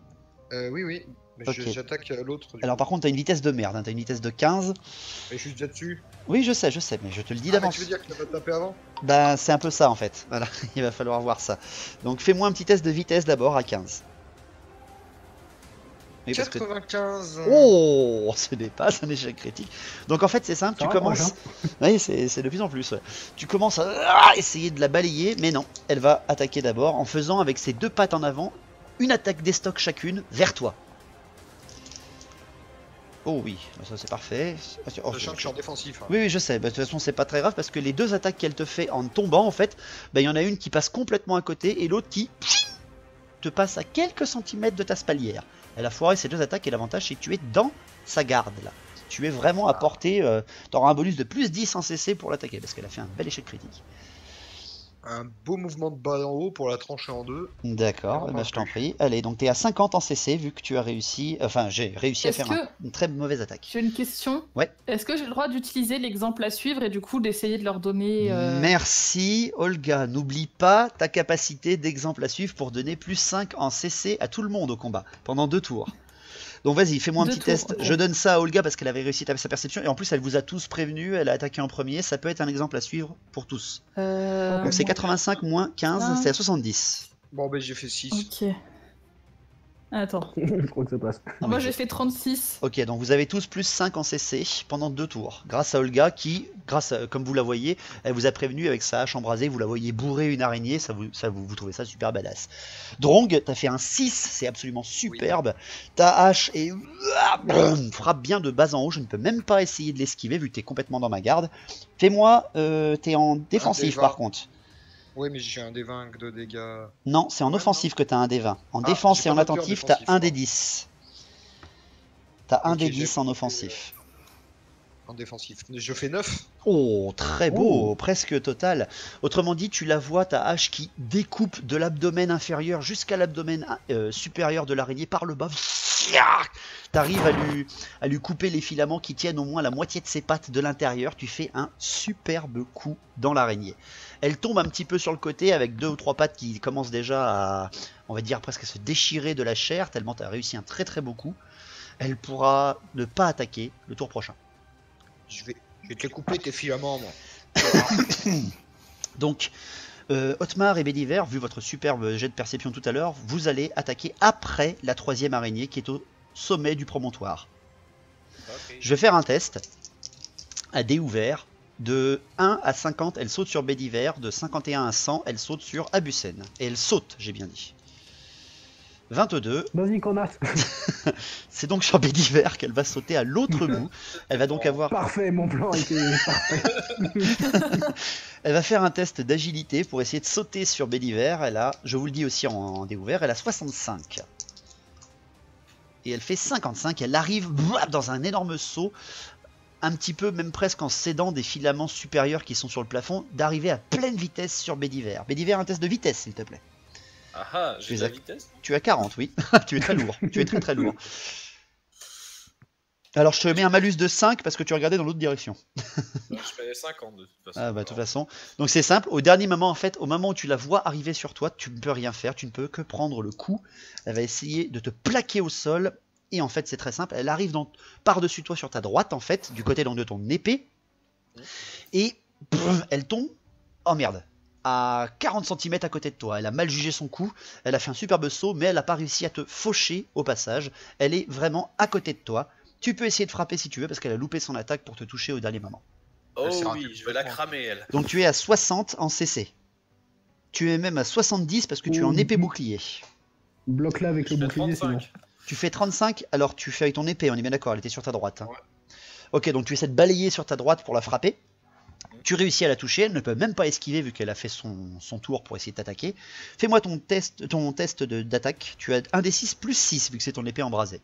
Oui. Mais Ok. j'attaque l'autre. du Alors coup. par contre, t'as une vitesse de merde, hein, t'as une vitesse de 15. Mais je suis déjà dessus. Oui, je sais, mais je te le dis Ah, mais d'avance. tu veux dire que tu vas taper avant? Bah, c'est un peu ça en fait. Voilà, il va falloir voir ça. Donc fais-moi un petit test de vitesse d'abord à 15. Oui, parce que... 95. Oh, ce n'est pas un échec critique. Donc en fait c'est simple, Ça tu rapproche, commences... Oui, c'est de plus en plus. Ouais. Tu commences à essayer de la balayer, mais non. Elle va attaquer d'abord en faisant avec ses deux pattes en avant une attaque d'estoc chacune vers toi. Oh oui, ça c'est parfait. Oh, Sachant que je suis en défensif. hein. oui, je sais. Bah, de toute façon, c'est pas très grave parce que les deux attaques qu'elle te fait en tombant, en fait, bah, il y en a une qui passe complètement à côté et l'autre qui te passe à quelques centimètres de ta spalière. Elle a foiré ces deux attaques et l'avantage c'est que tu es dans sa garde là. Tu es vraiment à portée. T'auras un bonus de plus 10 en CC pour l'attaquer parce qu'elle a fait un bel échec critique. Un beau mouvement de bas en haut pour la trancher en deux. D'accord, Non, bah, non je t'en plus. prie. Allez, donc t'es à 50 en CC vu que tu as réussi. Enfin, j'ai réussi à Est-ce faire que- une très mauvaise attaque. J'ai une question. Ouais. Est-ce que j'ai le droit d'utiliser l'exemple à suivre et du coup d'essayer de leur donner. Merci Olga, n'oublie pas ta capacité d'exemple à suivre pour donner plus 5 en CC à tout le monde au combat, pendant 2 tours. Donc vas-y, fais-moi un Deux petit tours, test, ok. je donne ça à Olga parce qu'elle avait réussi sa perception, et en plus elle vous a tous prévenu, elle a attaqué en premier, ça peut être un exemple à suivre pour tous. Donc c'est 85 moins 15, Ah. c'est à 70. Bon, ben j'ai fait 6. Ok. Attends. Je crois que ça passe. Non, Moi mais j'ai fait 36. Ok, donc vous avez tous plus 5 en CC pendant 2 tours, grâce à Olga qui, comme vous la voyez, elle vous a prévenu avec sa hache embrasée, vous la voyez bourrer une araignée, vous trouvez ça super badass. Drong, t'as fait un 6, c'est absolument superbe, ta hache est... frappe bien de bas en haut, je ne peux même pas essayer de l'esquiver vu que t'es complètement dans ma garde. Fais-moi, t'es en défensif déjà. par contre. Oui, mais j'ai un des 20 de dégâts. Non, c'est en Ouais, offensif que t'as un des 20. En Ah, défense j'ai et en pas noté en attentif, t'as défensif, un des moi. 10. T'as un Ok, des j'ai 10 en noté, offensif. En défensif. Je fais 9. Oh, très beau, Oh. presque total. Autrement dit, tu la vois, ta hache qui découpe de l'abdomen inférieur jusqu'à l'abdomen supérieur de l'araignée par le bas. T'arrives à lui couper les filaments qui tiennent au moins la moitié de ses pattes de l'intérieur. Tu fais un superbe coup dans l'araignée. Elle tombe un petit peu sur le côté avec 2 ou 3 pattes qui commencent déjà à, on va dire, presque à se déchirer de la chair, tellement tu as réussi un très très beau coup. Elle pourra ne pas attaquer le tour prochain. Je vais te les couper tes filaments, moi. Donc, Otmar et Béliver, vu votre superbe jet de perception tout à l'heure, vous allez attaquer après la troisième araignée qui est au sommet du promontoire. Ok. Je vais faire un test à dé ouvert. De 1 à 50, elle saute sur Bédiver. De 51 à 100, elle saute sur Abusen. Et elle saute, j'ai bien dit. 22. Vas-y, Conat. C'est donc sur Bédiver qu'elle va sauter à l'autre bout. Elle va donc avoir... Parfait, mon plan était parfait. Elle va faire un test d'agilité pour essayer de sauter sur Bédiver. Elle a, je vous le dis aussi en découvert, elle a 65. Et elle fait 55. Elle arrive dans un énorme saut, un petit peu, même presque en s'aidant des filaments supérieurs qui sont sur le plafond, d'arriver à pleine vitesse sur Bédiver. Bédiver, un test de vitesse, s'il te plaît. Ah ah, j'ai de la vitesse. Tu as 40, oui. Tu es très lourd. Tu es très très lourd. Alors je te mets un malus de 5 parce que tu regardais dans l'autre direction. Je fais 50 de toute façon. Ah bah de toute façon. Donc c'est simple, au dernier moment en fait, au moment où tu la vois arriver sur toi, tu ne peux rien faire, tu ne peux que prendre le coup. Elle va essayer de te plaquer au sol. Et en fait c'est très simple, elle arrive par-dessus toi sur ta droite en fait, du côté donc de ton épée. Et elle tombe, oh merde, à 40 cm à côté de toi. Elle a mal jugé son coup, elle a fait un superbe saut, mais elle n'a pas réussi à te faucher au passage. Elle est vraiment à côté de toi. Tu peux essayer de frapper si tu veux, parce qu'elle a loupé son attaque pour te toucher au dernier moment. Oh oui, je vais la cramer elle. Donc tu es à 60 en CC. Tu es même à 70 parce que tu es en épée bouclier. Bloque-la avec le bouclier, c'est bon. Tu fais 35, alors tu fais avec ton épée, on est bien d'accord, elle était sur ta droite. Hein. Ouais. Ok, donc tu essaies de balayer sur ta droite pour la frapper. Tu réussis à la toucher, elle ne peut même pas esquiver vu qu'elle a fait son tour pour essayer de t'attaquer. Fais-moi ton test d'attaque. Tu as un des 6 plus 6 vu que c'est ton épée embrasée.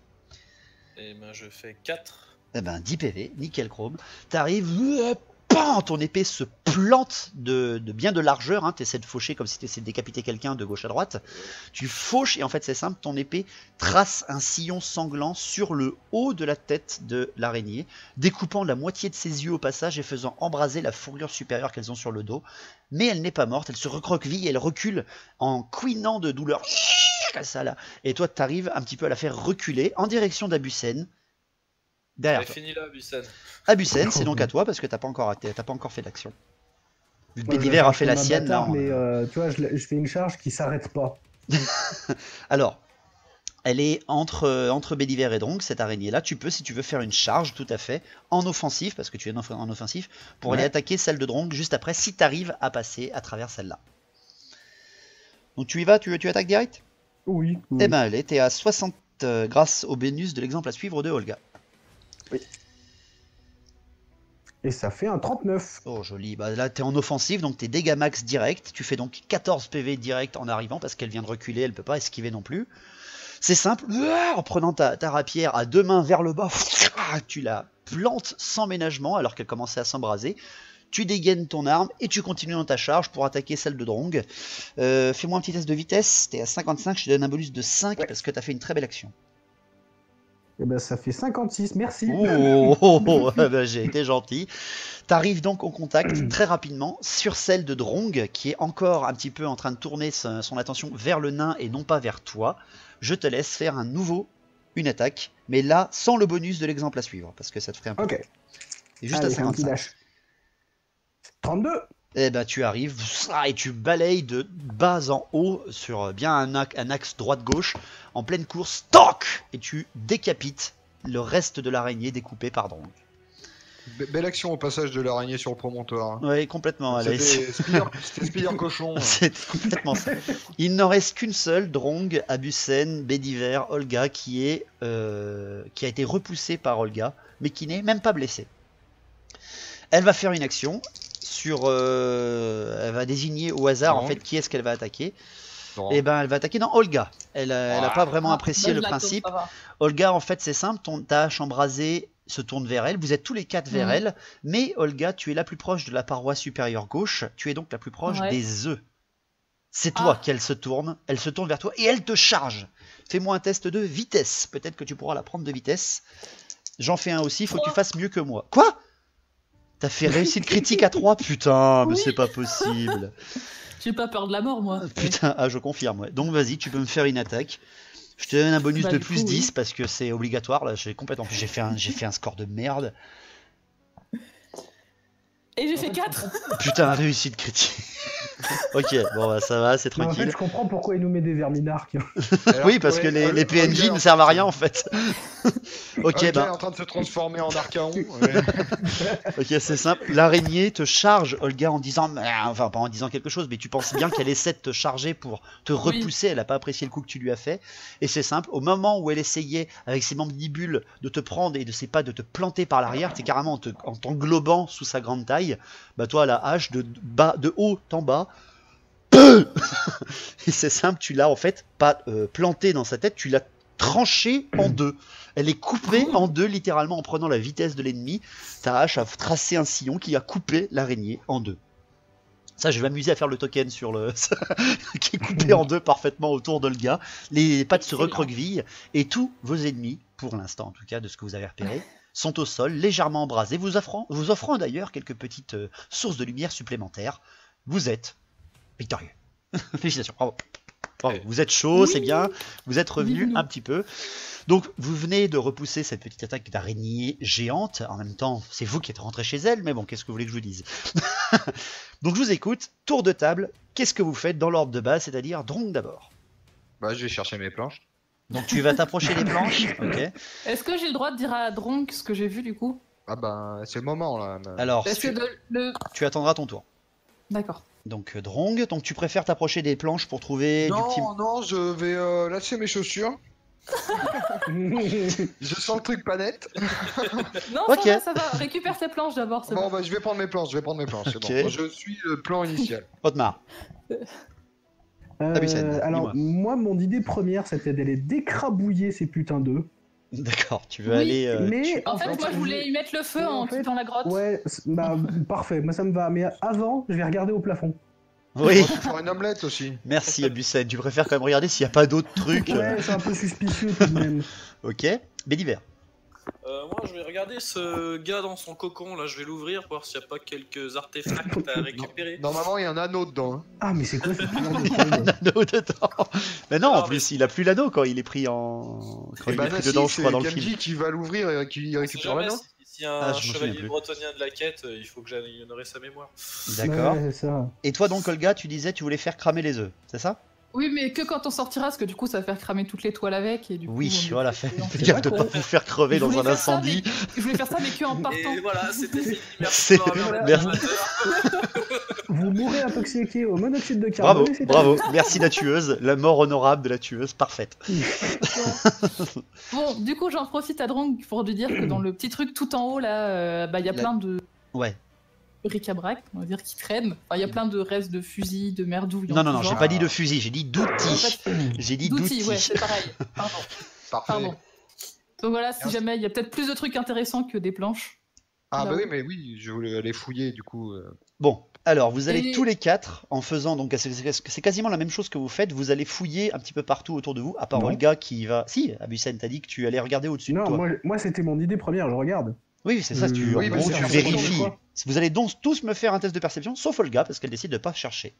Et ben je fais 4. Eh ben 10 PV, nickel chrome. T'arrives, ton épée se plante de bien de largeur, hein. Tu essaies de faucher comme si tu essayais de décapiter quelqu'un de gauche à droite. Tu fauches et en fait c'est simple, ton épée trace un sillon sanglant sur le haut de la tête de l'araignée, découpant la moitié de ses yeux au passage et faisant embraser la fourrure supérieure qu'elles ont sur le dos. Mais elle n'est pas morte, elle se recroqueville et elle recule en couinant de douleur. Ça, là. Et toi tu arrives un petit peu à la faire reculer en direction d'Abusen. Derrière toi. Fini là, Abusen. Abusen, c'est donc à toi parce que t'as pas encore fait d'action. Vu que Ouais, Bédiver a fait la sienne, là. Mais tu vois, je fais une charge qui s'arrête pas. Alors, elle est entre Bédiver et Drong, cette araignée-là. Tu peux, si tu veux, faire une charge, tout à fait, en offensif, parce que tu es en offensif, pour aller attaquer celle de Drong juste après, si tu arrives à passer à travers celle-là. Donc tu y vas, tu attaques direct? Oui. Eh ben allez, t'es à 60 grâce au bonus de l'exemple à suivre de Olga. Oui. Et ça fait un 39. Oh joli, bah là t'es en offensive, donc t'es dégâts max direct, tu fais donc 14 PV direct en arrivant, parce qu'elle vient de reculer, elle peut pas esquiver non plus. C'est simple, en prenant ta rapière à deux mains vers le bas, tu la plantes sans ménagement alors qu'elle commençait à s'embraser. Tu dégaines ton arme et tu continues dans ta charge pour attaquer celle de Drong. Fais-moi un petit test de vitesse, t'es à 55, je te donne un bonus de 5 parce que t'as fait une très belle action. Et ben ça fait 56, merci. Ben, j'ai été gentil. T'arrives donc au contact très rapidement sur celle de Drong qui est encore un petit peu en train de tourner son attention vers le nain et non pas vers toi. Je te laisse faire une attaque, mais là sans le bonus de l'exemple à suivre parce que ça te ferait un peu. Ok. Et juste allez, à 55. 32. Et ben tu arrives et tu balayes de bas en haut sur bien un axe droite-gauche en pleine course, toc, et tu décapites le reste de l'araignée découpée par Drong. Belle action au passage de l'araignée sur le promontoire. Oui, complètement. C'était Spiller cochon. C'est complètement ça. Il n'en reste qu'une seule, Drong, Abusen, Bédiver, Olga, qui a été repoussée par Olga, mais qui n'est même pas blessée. Elle va faire une action. Elle va désigner au hasard en fait qui est-ce qu'elle va attaquer. Et ben elle va attaquer dans Olga. Elle a pas vraiment apprécié le principe. Olga en fait c'est simple, ta hache embrasée se tourne vers elle, vous êtes tous les quatre vers elle, mais Olga tu es la plus proche de la paroi supérieure gauche, tu es donc la plus proche des œufs. C'est toi qu'elle se tourne, elle se tourne vers toi et elle te charge. Fais-moi un test de vitesse, peut-être que tu pourras la prendre de vitesse. J'en fais un aussi, faut que tu fasses mieux que moi. Quoi ? T'as fait réussite critique à 3? Putain, mais c'est pas possible. J'ai pas peur de la mort, moi. Putain, je confirme. Ouais. Donc vas-y, tu peux me faire une attaque. Je te donne un bonus de plus 10 parce que c'est obligatoire. Là, j'ai fait un score de merde. Et j'ai fait 4. Putain, réussite critique. Ok, bon bah ça va, c'est Mais en fait, tranquille. je comprends pourquoi il nous met des verminarques. Alors Oui, parce que les PNJ ne servent à rien en fait. Ok, Ok, bah, est en train de se transformer en Archaon. ok, c'est simple. L'araignée te charge, Olga, en disant, enfin pas en disant quelque chose, mais tu penses bien qu'elle essaie de te charger pour te repousser. Elle n'a pas apprécié le coup que tu lui as fait. Et c'est simple. Au moment où elle essayait avec ses mandibules de te prendre et de ses pas de te planter par l'arrière, t'es carrément en t'englobant sous sa grande taille. Bah toi, à la hache de haut en bas. Et c'est simple, tu l'as en fait pas planté dans sa tête, tu l'as tranché en deux. Elle est coupée en deux littéralement en prenant la vitesse de l'ennemi. Ta hache a tracé un sillon qui a coupé l'araignée en deux. Ça, je vais m'amuser à faire le token sur le qui est coupé en deux parfaitement autour d'Olga. Les pattes se recroquevillent et tous vos ennemis, pour l'instant en tout cas de ce que vous avez repéré, sont au sol, légèrement embrasés, vous offrant d'ailleurs quelques petites sources de lumière supplémentaires. Vous êtes victorieux. Félicitations, bravo. Bravo. Vous êtes chaud, c'est bien. Vous êtes revenu un petit peu. Donc, vous venez de repousser cette petite attaque d'araignée géante. En même temps, c'est vous qui êtes rentré chez elle, mais bon, qu'est-ce que vous voulez que je vous dise? Donc, je vous écoute. Tour de table. Qu'est-ce que vous faites dans l'ordre de base, c'est-à-dire Drong d'abord? Bah, je vais chercher mes planches. Donc, tu vas t'approcher des planches. Ok. Est-ce que j'ai le droit de dire à Dronk ce que j'ai vu du coup? Ah bah, c'est le moment là. Alors, Est-ce que tu attendras ton tour. D'accord. Donc, Drong, donc tu préfères t'approcher des planches pour trouver du petit... Non, je vais lâcher mes chaussures. Je sens le truc pas net. Non, Ok. ça va. Récupère tes planches d'abord, c'est Bon, bon. bah, je vais prendre mes planches, c'est bon. Ok. Je suis le plan initial. Otmar. Abusen, Alors, dis-moi. moi, mon idée première, c'était d'aller décrabouiller ces putains d'œufs. D'accord, tu veux Oui, aller... Mais En fait, moi, je voulais y mettre le feu en quittant la grotte. Ouais, bah parfait, moi ça me va. Mais avant, je vais regarder au plafond. Oui, On va faire une omelette aussi. merci Abusen. Tu préfères quand même regarder s'il n'y a pas d'autres trucs. Ouais, c'est un peu suspicieux tout de même. Ok. Bédiver. Moi, je vais regarder ce gars dans son cocon, là, je vais l'ouvrir, voir s'il n'y a pas quelques artefacts à récupérer. Normalement, il y a un anneau dedans. Hein. Ah, mais c'est quoi ce genre de truc L'anneau dedans. Mais non, en Non, plus, il a plus l'anneau quand il est pris en. Quand il est pris dedans, je crois, dans le c'est film. Gamji qui va l'ouvrir et qui récupère l'anneau. S'il y a Ah, un je m'en souviens chevalier plus. bretonien de la quête, il faut que j'aille honorer sa mémoire. D'accord. Ouais, c'est ça. Et toi, donc, Olga, tu disais tu voulais faire cramer les œufs, c'est ça? Oui, mais que quand on sortira, parce que du coup, ça va faire cramer toutes les toiles avec. Et du coup, Oui, on- voilà, fais C'est gaffe de vrai pas qu'on- vous faire crever Je dans voulais un faire ça, incendie. Je voulais faire ça, mais que en partant. Et voilà, c'était fini. C'est- Merci d'avoir regardé merci. l'amateur. Vous mourrez intoxiqué au monoxyde de Bravo, carbone. et c'est bravo. Merci la tueuse, la mort honorable de la tueuse, parfaite. Bon, du coup, j'en profite à Drong pour lui dire que dans le petit truc tout en haut, là, il y a plein de Ouais. bric-à-brac, on va dire, qui traînent. Enfin, il y a plein de restes de fusils, de merdouilles. en Non, non, tout non, j'ai genre. pas dit de fusil, j'ai dit En d'outils. fait, J'ai dit d'outils, d'outils. ouais, c'est pareil. Pardon. Parfait. Pardon. Donc voilà, si jamais, il y a peut-être plus de trucs intéressants que des planches. Ah bah Là-haut. oui, mais oui, je voulais aller fouiller du coup. Bon, alors vous allez Et- tous les quatre en faisant donc c'est quasiment la même chose que vous faites. Vous allez fouiller un petit peu partout autour de vous, à part Non. Olga qui va. Si, Abusen t'as dit que tu allais regarder au-dessus de Non, toi. moi c'était mon idée première, je regarde. Oui, c'est ça. Tu, oui, en mais gros, c'est tu en vérifies. fonction de quoi. Vous allez donc tous me faire un test de perception, sauf Olga parce qu'elle décide de pas chercher.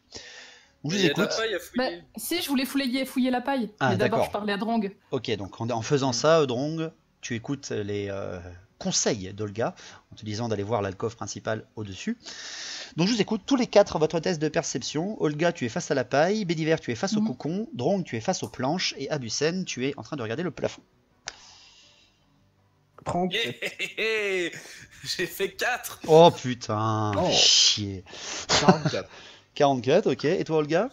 Donc, je Il vous y a de la écoute. paille à Bah, fouiller. si, je voulais fouiller la paille. Ah, mais d'abord, d'accord. je parlais à Drong. Ok, donc en faisant ça, Drong, tu écoutes les conseils d'Olga en te disant d'aller voir l'alcôve principale au-dessus. Donc je vous écoute tous les quatre votre test de perception. Olga, tu es face à la paille. Bédiver, tu es face au Mhm. cocon. Drong, tu es face aux planches. Et Abusen, tu es en train de regarder le plafond. 30. Yeah, j'ai fait 4. Oh putain, Oh. chier. 44. 44, ok. Et toi, Olga?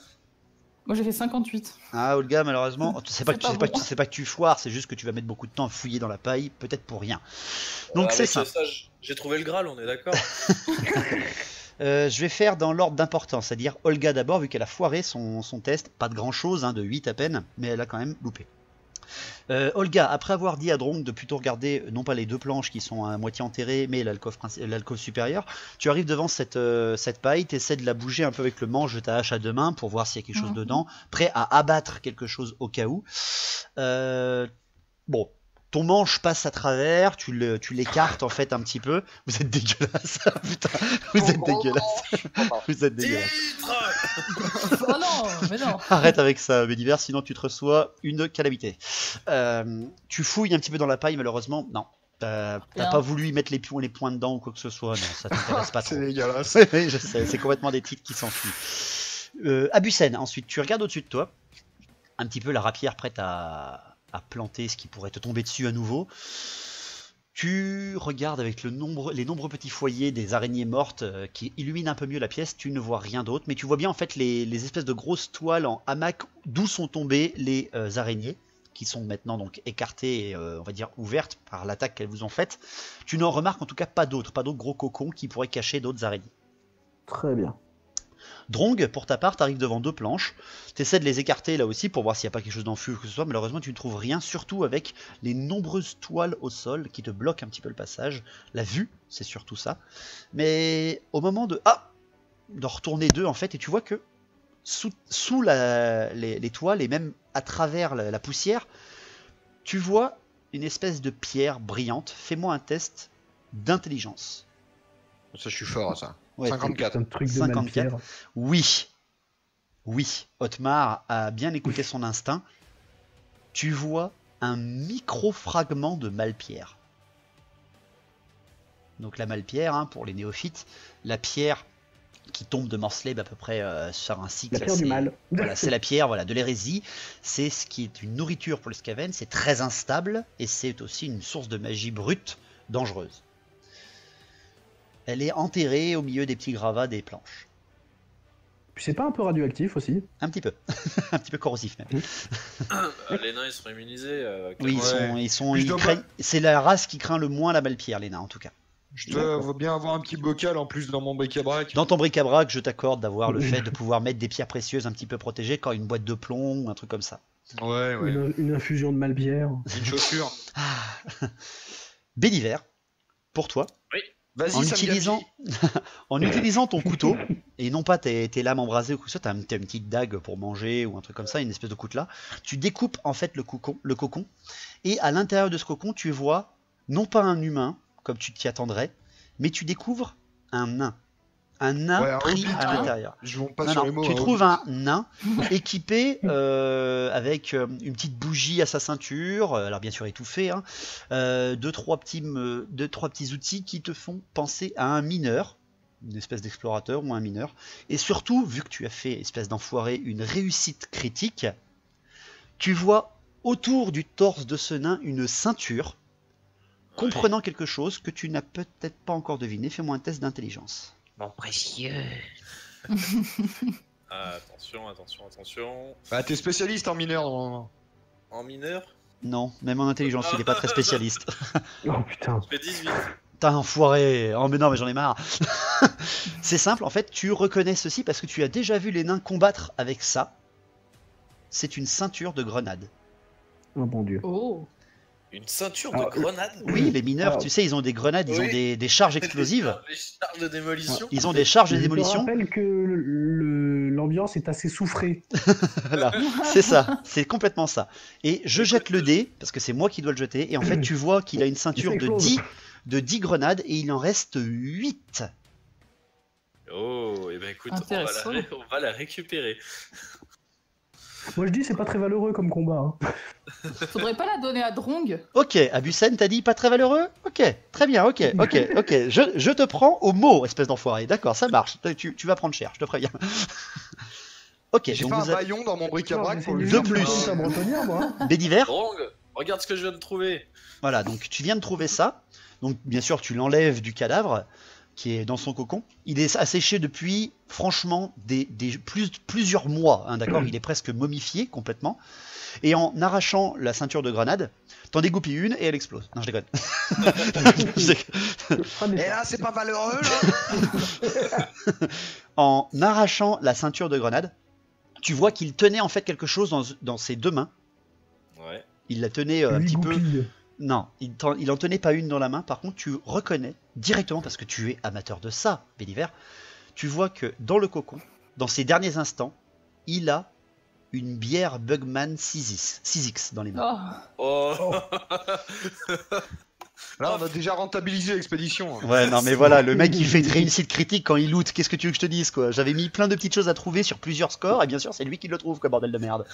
Moi, j'ai fait 58. Ah, Olga, malheureusement, c'est pas, C'est que- pas c'est pas bon. que- c'est pas que tu foires, c'est juste que tu vas mettre beaucoup de temps à fouiller dans la paille, peut-être pour rien. Donc c'est ça. J'ai trouvé le Graal, on est d'accord. Je vais faire dans l'ordre d'importance, c'est-à-dire Olga d'abord, vu qu'elle a foiré son test, pas de grand chose, de 8 à peine, mais elle a quand même loupé. Olga, après avoir dit à Drong de plutôt regarder non pas les deux planches qui sont à moitié enterrées, mais l'alcôve supérieure, tu arrives devant cette paille, tu essaies de la bouger un peu avec le manche de ta hache à deux mains pour voir s'il y a quelque chose Mhm. dedans, prêt à abattre quelque chose au cas où. Bon, ton manche passe à travers, tu l'écartes en fait un petit peu. Vous êtes dégueulasse, putain, vous êtes dégueulasse, vous êtes dégueulasse. Titre. Oh non, mais non. Arrête avec ça, Bédiver, sinon tu te reçois une calamité. Tu fouilles un petit peu dans la paille, malheureusement, non. T'as Rien. pas voulu y mettre les points dedans ou quoi que ce soit, non, ça t'intéresse pas trop. C'est dégueulasse. Oui, je sais, c'est complètement des titres qui s'enfuient. Abusen, ensuite, tu regardes au-dessus de toi, un petit peu la rapière prête à planter ce qui pourrait te tomber dessus à nouveau. Tu regardes avec les nombreux petits foyers des araignées mortes qui illuminent un peu mieux la pièce, tu ne vois rien d'autre, mais tu vois bien en fait les espèces de grosses toiles en hamac d'où sont tombées les araignées, qui sont maintenant donc écartées et on va dire ouvertes par l'attaque qu'elles vous ont faite. Tu n'en remarques en tout cas pas d'autres gros cocons qui pourraient cacher d'autres araignées. Très bien. Drong, pour ta part, t'arrives devant 2 planches, t'essaies de les écarter là aussi pour voir s'il n'y a pas quelque chose d'enfui ou que ce soit, malheureusement tu ne trouves rien, surtout avec les nombreuses toiles au sol qui te bloquent un petit peu le passage. La vue, c'est surtout ça. Mais au moment de retourner 2 en fait, et tu vois que sous les toiles et même à travers la poussière, tu vois une espèce de pierre brillante. Fais-moi un test d'intelligence. Ça, je suis fort à ça. Ouais, 54. C'est un truc de 54. Malpierre. Oui, Otmar a bien écouté son instinct. Tu vois un micro-fragment de Malpierre. Donc la Malpierre, hein, pour les néophytes, la pierre qui tombe de Morsleb à peu près sur un cycle. La pierre du mal. Voilà, c'est la pierre de l'hérésie. C'est ce qui est une nourriture pour les Skaven. C'est très instable et c'est aussi une source de magie brute dangereuse. Elle est enterrée au milieu des petits gravats des planches. Puis c'est pas un peu radioactif aussi? Un petit peu. Un petit peu corrosif même. Les nains ils sont immunisés. Oui, Ouais. ils craignent. C'est la race qui craint le moins la Malpierre, les nains en tout cas. Je dois bien avoir un petit bocal en plus dans mon bric-à-brac. Dans ton bric-à-brac, je t'accorde d'avoir le fait de pouvoir mettre des pierres précieuses un petit peu protégées, quand une boîte de plomb ou un truc comme ça. Ouais. Une infusion de Malpierre. Une chaussure. Béliver, pour toi, Vas-y, en ça utilisant ton couteau, et non pas tes lames embrasées ou quoi que ce soit, t'as une petite dague pour manger ou un truc comme ça, une espèce de coutelas, tu découpes en fait le cocon, et à l'intérieur de ce cocon, tu vois, non pas un humain, comme tu t'y attendrais, mais tu découvres un nain. Un nain Ouais, un pris hobbit, à quoi. l'intérieur. Je ne pas Non, sur non, les mots. tu hein. trouves un nain équipé avec une petite bougie à sa ceinture, alors bien sûr étouffé, hein, deux, trois petits outils qui te font penser à un mineur, une espèce d'explorateur ou un mineur, et surtout, vu que tu as fait, espèce d'enfoiré, une réussite critique, tu vois autour du torse de ce nain une ceinture, comprenant quelque chose que tu n'as peut-être pas encore deviné. Fais-moi un test d'intelligence. Mon précieux. Attention. Bah, t'es spécialiste en mineur normalement. En mineur, Non, même en intelligence, il n'est pas très spécialiste. Oh putain. je fais 18. T'as enfoiré. Oh mais non, mais j'en ai marre. C'est simple, en fait, tu reconnais ceci parce que tu as déjà vu les nains combattre avec ça. C'est une ceinture de grenade. Oh mon dieu. Oh. Une ceinture Ah, de grenade. Oui, les mineurs, Alors, tu sais, ils ont des grenades, ils Oui. ont des charges explosives. Les charges de démolition. Ils ont des charges de Je te démolition. rappelle que l'ambiance est assez soufrée. Voilà, c'est ça, c'est complètement ça. Et je jette le dé, parce que c'est moi qui dois le jeter, et en fait tu vois qu'il a une ceinture de 10 grenades, et il en reste 8. Oh, et ben écoute, Intéressant. on va la récupérer. Moi je dis c'est pas très valeureux comme combat. Hein. Faudrait pas la donner à Drong? Ok, Abusen, t'as dit pas très valeureux? Ok, très bien, ok. Je te prends au mot, espèce d'enfoiré. D'accord, ça marche. Tu vas prendre cher, je te préviens. Ok, J'ai donc fait un vous avez... baillon dans mon bric-à-brac pour J'essaie lui De de plus. faire un bretonnier, moi. hein. Bédiver. Drong, regarde ce que je viens de trouver. Voilà, donc tu viens de trouver ça. Donc bien sûr, tu l'enlèves du cadavre qui est dans son cocon. Il est asséché depuis, franchement, plusieurs mois. Hein, d'accord, il est presque momifié complètement. Et en arrachant la ceinture de grenade, t'en dégoupilles une et elle explose. Non, je déconne. Ah, mais Et là, c'est pas valeureux là. En arrachant la ceinture de grenade, tu vois qu'il tenait en fait quelque chose dans ses deux mains. Ouais. Il la tenait un lui petit peu... goupille. Non, il en tenait pas une dans la main. Par contre, tu reconnais directement, parce que tu es amateur de ça, Béliver, tu vois que dans le cocon, dans ses derniers instants, il a une bière Bugman 6X dans les mains. Oh. Oh. Là, on a déjà rentabilisé l'expédition. hein. Ouais, non, mais voilà, le mec il fait une réussite critique quand il loot. Qu'est-ce que tu veux que je te dise, quoi? J'avais mis plein de petites choses à trouver sur plusieurs scores, et bien sûr, c'est lui qui le trouve, quoi, bordel de merde.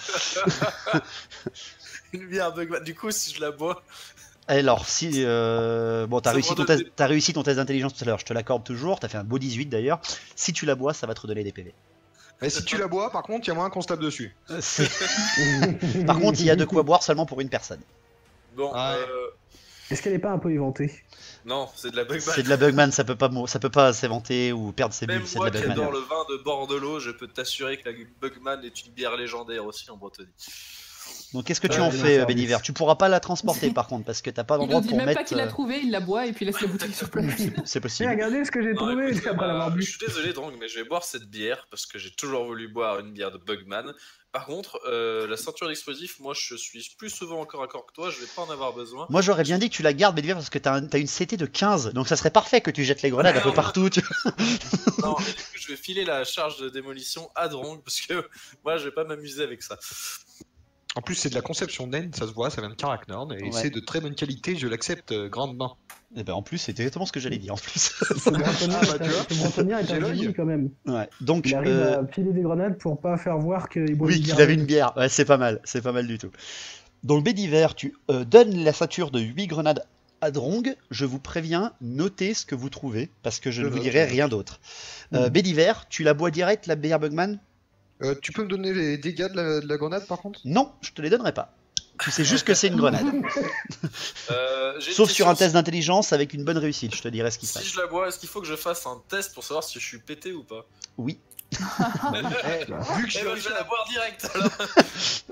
Une bière Bugman. Du coup, si je la bois. Alors, si. Bon, t'as Ça réussi, me ton redonne test, t'as réussi ton test d'intelligence tout à l'heure, je te l'accorde toujours, t'as fait un beau 18 d'ailleurs. Si tu la bois, ça va te redonner des PV. Et si tu la bois, par contre, il y a moyen qu'on se tape dessus. Par contre, il y a de quoi boire seulement pour une personne. Bon, Ouais. Est-ce qu'elle est pas un peu éventée? non, c'est de la Bugman. C'est de la Bugman, ça peut pas s'éventer ou perdre ses Même bulles, c'est de moi la qui Bugman. adore le vin de bord de l'eau, je peux t'assurer que la Bugman est une bière légendaire aussi en Bretonnie. Donc qu'est-ce que tu Ouais, en bien fais, sûr. Bédiver? Tu pourras pas la transporter par contre, parce que t'as pas Il d'endroit ne dit pour même mettre. pas qu'il a trouvé, il la boit et puis laisse la bouteille sur place. C'est Tiens, possible. regardez ce que j'ai Non, trouvé écoute, après l'avoir je bu. suis désolé, Drang, mais je vais boire cette bière parce que j'ai toujours voulu boire une bière de Bugman. Par contre, la ceinture d'explosif, moi je suis plus souvent encore à corps que toi, je vais pas en avoir besoin. Moi j'aurais bien dit que tu la gardes, Bédiver, parce que t'as une CT de 15, donc ça serait parfait que tu jettes les grenades un peu partout. Non, et du coup, je vais filer la charge de démolition à Drang parce que moi je vais pas m'amuser avec ça. En plus, c'est de la conception naine, ça se voit, ça vient de Karaknorn, et Ouais. c'est de très bonne qualité, je l'accepte grandement. Et ben en plus, c'est exactement ce que j'allais dire en plus. Ce bretonien Ah, bah, tu vois, ce bretonien est j'ai un l'œil. génie quand même. Ouais. Donc, Il arrive à piler des grenades pour pas faire voir qu'il boit oui, une qu'il bière. avait une bière. Ouais, c'est pas mal du tout. Dans le Bédiver, tu donnes la ceinture de 8 grenades à Drong. Je vous préviens, notez ce que vous trouvez, parce que je ne vous dirai rien d'autre. Bédiver, tu la bois direct, la bière Bugman? Tu peux me donner les dégâts de la grenade par contre? Non, je te les donnerai pas. Tu sais juste que c'est une grenade. J'ai une Sauf sur un question, test d'intelligence avec une bonne réussite, je te dirai ce qui se Si passe. je la bois, est-ce qu'il faut que je fasse un test pour savoir si je suis pété ou pas? Oui. Vu que je Eh ben, suis je vais la boire direct alors.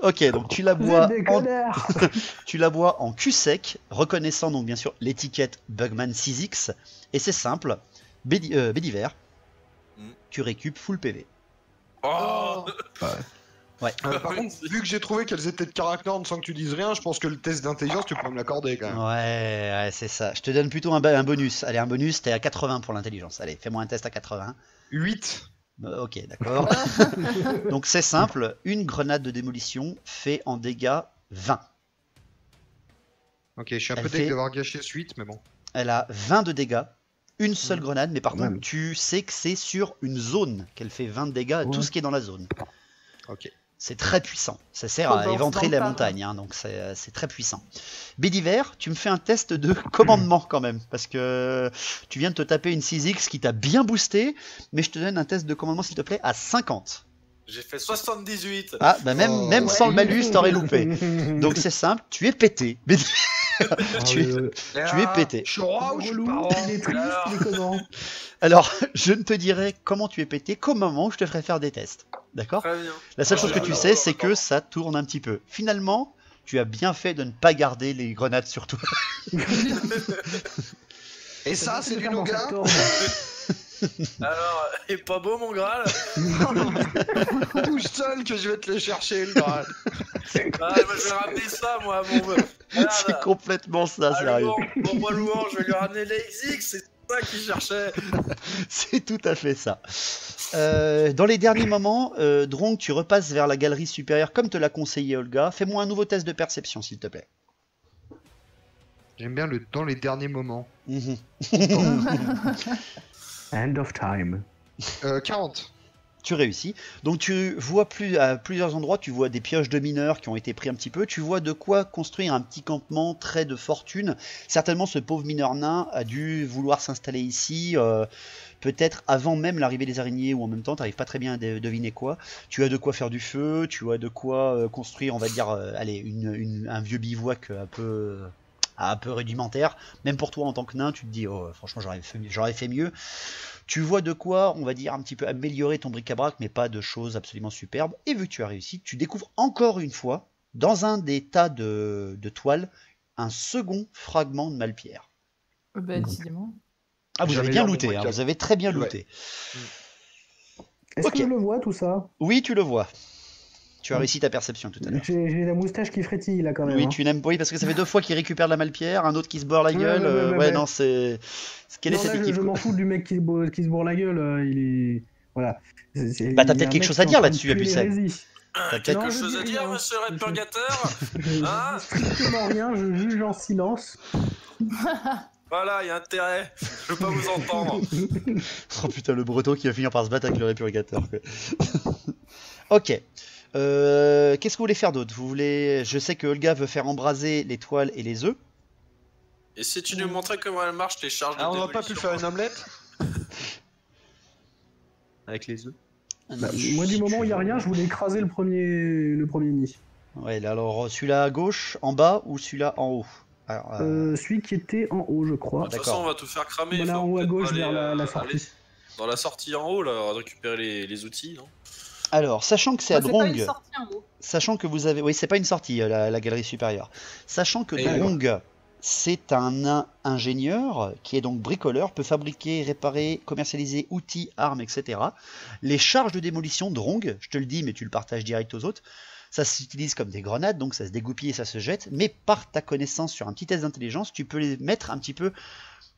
Ok, donc tu la Vous bois êtes des en connards. Tu la bois en cul sec, reconnaissant donc bien sûr l'étiquette Bugman 6X, et c'est simple, Bédiver, tu récupes full PV. Oh Par contre, vu que j'ai trouvé qu'elles étaient de Karaknorn sans que tu dises rien, je pense que le test d'intelligence, tu pourrais me l'accorder quand même. Ouais, c'est ça. Je te donne plutôt un bonus. Allez, un bonus, t'es à 80 pour l'intelligence. Allez, fais-moi un test à 80. 8. Ok, d'accord. Donc c'est simple, une grenade de démolition fait en dégâts 20. Ok, je suis un Elle peu fait- deg d'avoir gâché ce 8, mais bon. Elle a 20 de dégâts, une seule grenade, mais par Quand contre, même. tu sais que c'est sur une zone qu'elle fait 20 de dégâts à tout Ouais. ce qui est dans la zone. Ok. C'est très puissant. Ça sert Faut à danser éventrer dans la le tas, montagne, hein, donc c'est très puissant. Bédiver, tu me fais un test de commandement quand même, parce que tu viens de te taper une 6X qui t'a bien boosté, mais je te donne un test de commandement s'il te plaît à 50. J'ai fait 78. Ah, bah même, Oh, même ouais. sans le malus, t'aurais loupé. Donc c'est simple, tu es pété. Bédiver, tu es- Tu es pété. Je suis roi ou je suis Relou, pas roi? il est triste, il est comment? Alors, je ne te dirai comment tu es pété qu'au moment où je te ferai faire des tests. D'accord? Très bien. La seule Ah, chose que tu alors, sais, c'est attends. que ça tourne un petit peu. Finalement, tu as bien fait de ne pas garder les grenades sur toi. Et ça, c'est du Faire dans nougat? cette ordre. Alors, est pas beau mon Graal? Tout seul que je vais te le chercher, le Graal. Ah, moi, je vais ramener ça, moi, mon. C'est complètement ça, sérieux. Bon, moi, Louan, je vais lui ramener les XX, c'est ça qu'il cherchait. C'est tout à fait ça. Dans les derniers moments, Drong, tu repasses vers la galerie supérieure comme te l'a conseillé Olga. Fais-moi un nouveau test de perception, s'il te plaît. J'aime bien le dans les derniers moments. Mhm. End of time. 40. Tu réussis. Donc tu vois à plusieurs endroits, tu vois des pioches de mineurs qui ont été pris un petit peu. Tu vois de quoi construire un petit campement très de fortune. Certainement, ce pauvre mineur nain a dû vouloir s'installer ici. Peut-être avant même l'arrivée des araignées ou en même temps, t'arrives pas très bien à deviner quoi. Tu as de quoi faire du feu, tu as de quoi construire, on va dire, allez, un vieux bivouac un peu rudimentaire. Même pour toi en tant que nain, tu te dis, oh, franchement, j'aurais fait mieux. Tu vois de quoi, on va dire, un petit peu améliorer ton bric-à-brac, mais pas de choses absolument superbes. Et vu que tu as réussi, tu découvres encore une fois, dans un des tas de toiles, un second fragment de malpierre. Bah, décidément. Ah, vous avez J'avais bien l'air looté, mon hein, bric-à- vous avez très bien Ouais. looté. Est-ce Ok. que je le vois tout ça? Oui, tu le vois. Tu as réussi ta perception tout à l'heure. J'ai la moustache qui frétille là quand même. Oui, hein. tu n'aimes pas, oui, parce que ça fait 2 fois qu'il récupère de la malpierre, un autre qui se beurre la gueule. ouais. Non, c'est. Quelle est Non, cette là, équipe je quoi m'en fous du mec qui se bourre la gueule, il est. Voilà. Bah, t'as Il y a peut-être un quelque mec chose qui à est en dire train de là-dessus, tuer Abucel. l'hérésie. T'as peut-être- Non, Quelque je chose dis à dire, rien. monsieur le purgateur? Je Hein dis strictement rien, je juge en silence. Voilà, il y a intérêt. Je veux pas vous entendre. Oh putain, le breton qui va finir par se battre avec le répurgateur. Quoi. Ok. Qu'est-ce que vous voulez faire d'autre? Je sais que Olga veut faire embraser les toiles et les œufs. Et si tu nous montrais comment elle marche, les charges de Ah, on n'aurait pas pu démolition? faire une omelette? Avec les œufs. Bah, moi, du moment où il n'y a rien, je voulais écraser le premier nid. Ouais, là, alors celui-là à gauche, en bas ou celui-là en haut? Alors, Celui qui était en haut, je crois. De toute façon, d'accord. on va tout faire cramer. Voilà, faut en haut à peut-être gauche, pas vers aller, la sortie. aller dans la sortie en haut, là, récupérer les outils, non? Alors, sachant que c'est à Bah, c'est pas une Drong, sortie en haut. sachant que vous avez... Oui, c'est pas une sortie, la galerie supérieure. Sachant que Et Drong, c'est un ingénieur qui est donc bricoleur, peut fabriquer, réparer, commercialiser outils, armes, etc. Les charges de démolition Drong, je te le dis, mais tu le partages direct aux autres, ça s'utilise comme des grenades, donc ça se dégoupille et ça se jette, mais par ta connaissance sur un petit test d'intelligence, tu peux les mettre un petit peu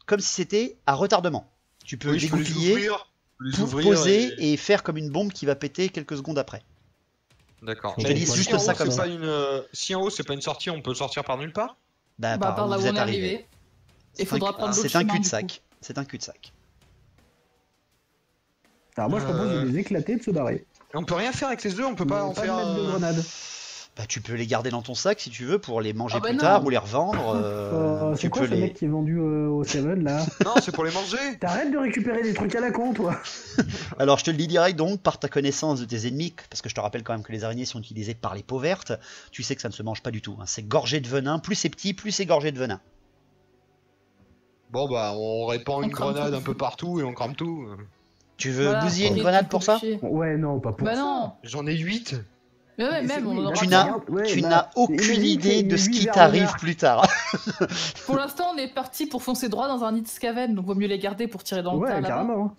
comme si c'était à retardement. Tu peux Oui, je peux les dégoupiller, ouvrir. Les ouvrir poser et faire comme une bombe qui va péter quelques secondes après. D'accord. Je te dis si juste en ça haut, comme c'est ça. pas Si en haut, c'est pas une sortie, on peut sortir par nulle part? Bah, Bah, par où là où vous on êtes est arrivé. arrivé. Il faudra prendre l'autre C'est un chemin, du cul-de-sac. C'est un cul-de-sac. Alors moi, je propose de les éclater, de se barrer. On peut rien faire avec les œufs, on peut Mais pas en de faire. mettre de grenades. Bah, tu peux les garder dans ton sac si tu veux pour les manger Ah bah plus non. tard ou les revendre. C'est tu quoi peux ce les. mec qui est vendu au Seven, là? Non, c'est pour les manger. T'arrêtes de récupérer des trucs à la con, toi. Alors, je te le dis direct donc, par ta connaissance de tes ennemis, parce que je te rappelle quand même que les araignées sont utilisées par les peaux vertes, tu sais que ça ne se mange pas du tout. Hein. C'est gorgé de venin. Plus c'est petit, plus c'est gorgé de venin. Bon bah, on répand On une crame grenade tout. un peu partout et on crame tout. Tu veux Voilà, bousiller une et grenade tout pour ça? boucher. Ouais, non, pas pour Bah ça. non. J'en ai 8. Mais ouais, Mais même, c'est- on oui, aura là, Tu tu n'as regardes, ouais, tu bah, n'as aucune imagine idée qu'il y de a ce huit qui vers t'arrive l'arrière. plus tard. Pour l'instant, on est parti pour foncer droit dans un nid de scaven, donc vaut mieux les garder pour tirer dans le tas Ouais, là-bas. carrément. Hein.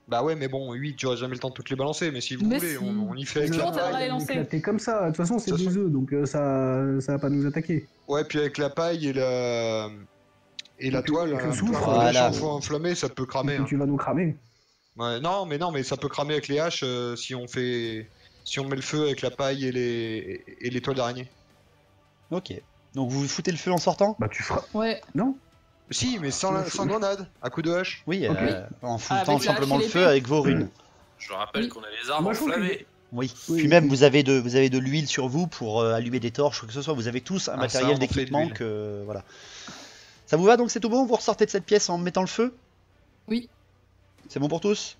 Bah ouais, mais bon, 8, j'aurais jamais le temps de toutes les balancer, mais si vous Mais voulez, si. on y fait avec Tu la vois, t'aimerais paille. les lancer. Éclater comme ça. De toute façon, c'est De toute des œufs, donc ça va pas nous attaquer. Ouais, puis avec la paille et la toile, Avec le un soufre. Voilà. enflammé, ça peut cramer. Et tu vas nous cramer. Ouais, non, mais ça peut cramer avec les haches si on met le feu avec la paille et les toiles d'araignée. Ok. Donc vous foutez le feu en sortant? Bah, tu feras. Ouais. Non? Si, mais sans grenade, à coup de hache. Oui, Ok. en Ah, foutant avec la simplement hache et le feu l'épée. avec vos runes. Je rappelle Oui. qu'on a les armes Moi, je trouve enflammées. Oui. Oui, Puis même oui. vous avez de l'huile sur vous pour allumer des torches ou que ce soit. Vous avez tous un Ah, matériel ça, on en fait de d'équipement l'huile. que voilà. Ça vous va donc c'est tout bon? Vous ressortez de cette pièce en mettant le feu? Oui. C'est bon pour tous?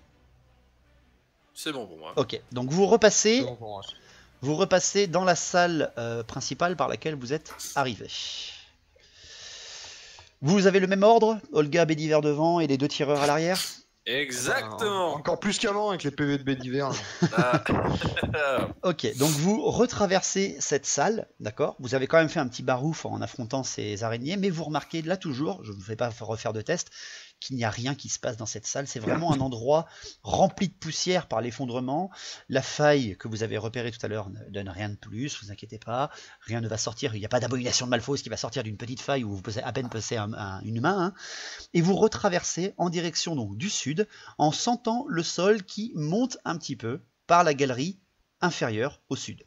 C'est bon pour moi. Ok. Donc vous repassez, C'est bon pour moi. dans la salle principale par laquelle vous êtes arrivé. Vous avez le même ordre? Olga, Bédiver devant et les deux tireurs à l'arrière? Exactement. Encore plus qu'avant avec les PV de baie d'hiver. Ah. Ok, donc vous retraversez cette salle, d'accord? Vous avez quand même fait un petit barouf en affrontant ces araignées, mais vous remarquez là toujours, je ne vous fais pas refaire de test, qu'il n'y a rien qui se passe dans cette salle. C'est vraiment un endroit rempli de poussière par l'effondrement. La faille que vous avez repérée tout à l'heure ne donne rien de plus, vous inquiétez pas. Rien ne va sortir, il n'y a pas d'abomination de Malphos qui va sortir d'une petite faille où vous pouvez à peine passer une main. Hein. Et vous retraversez en direction donc du sud, en sentant le sol qui monte un petit peu par la galerie inférieure au sud.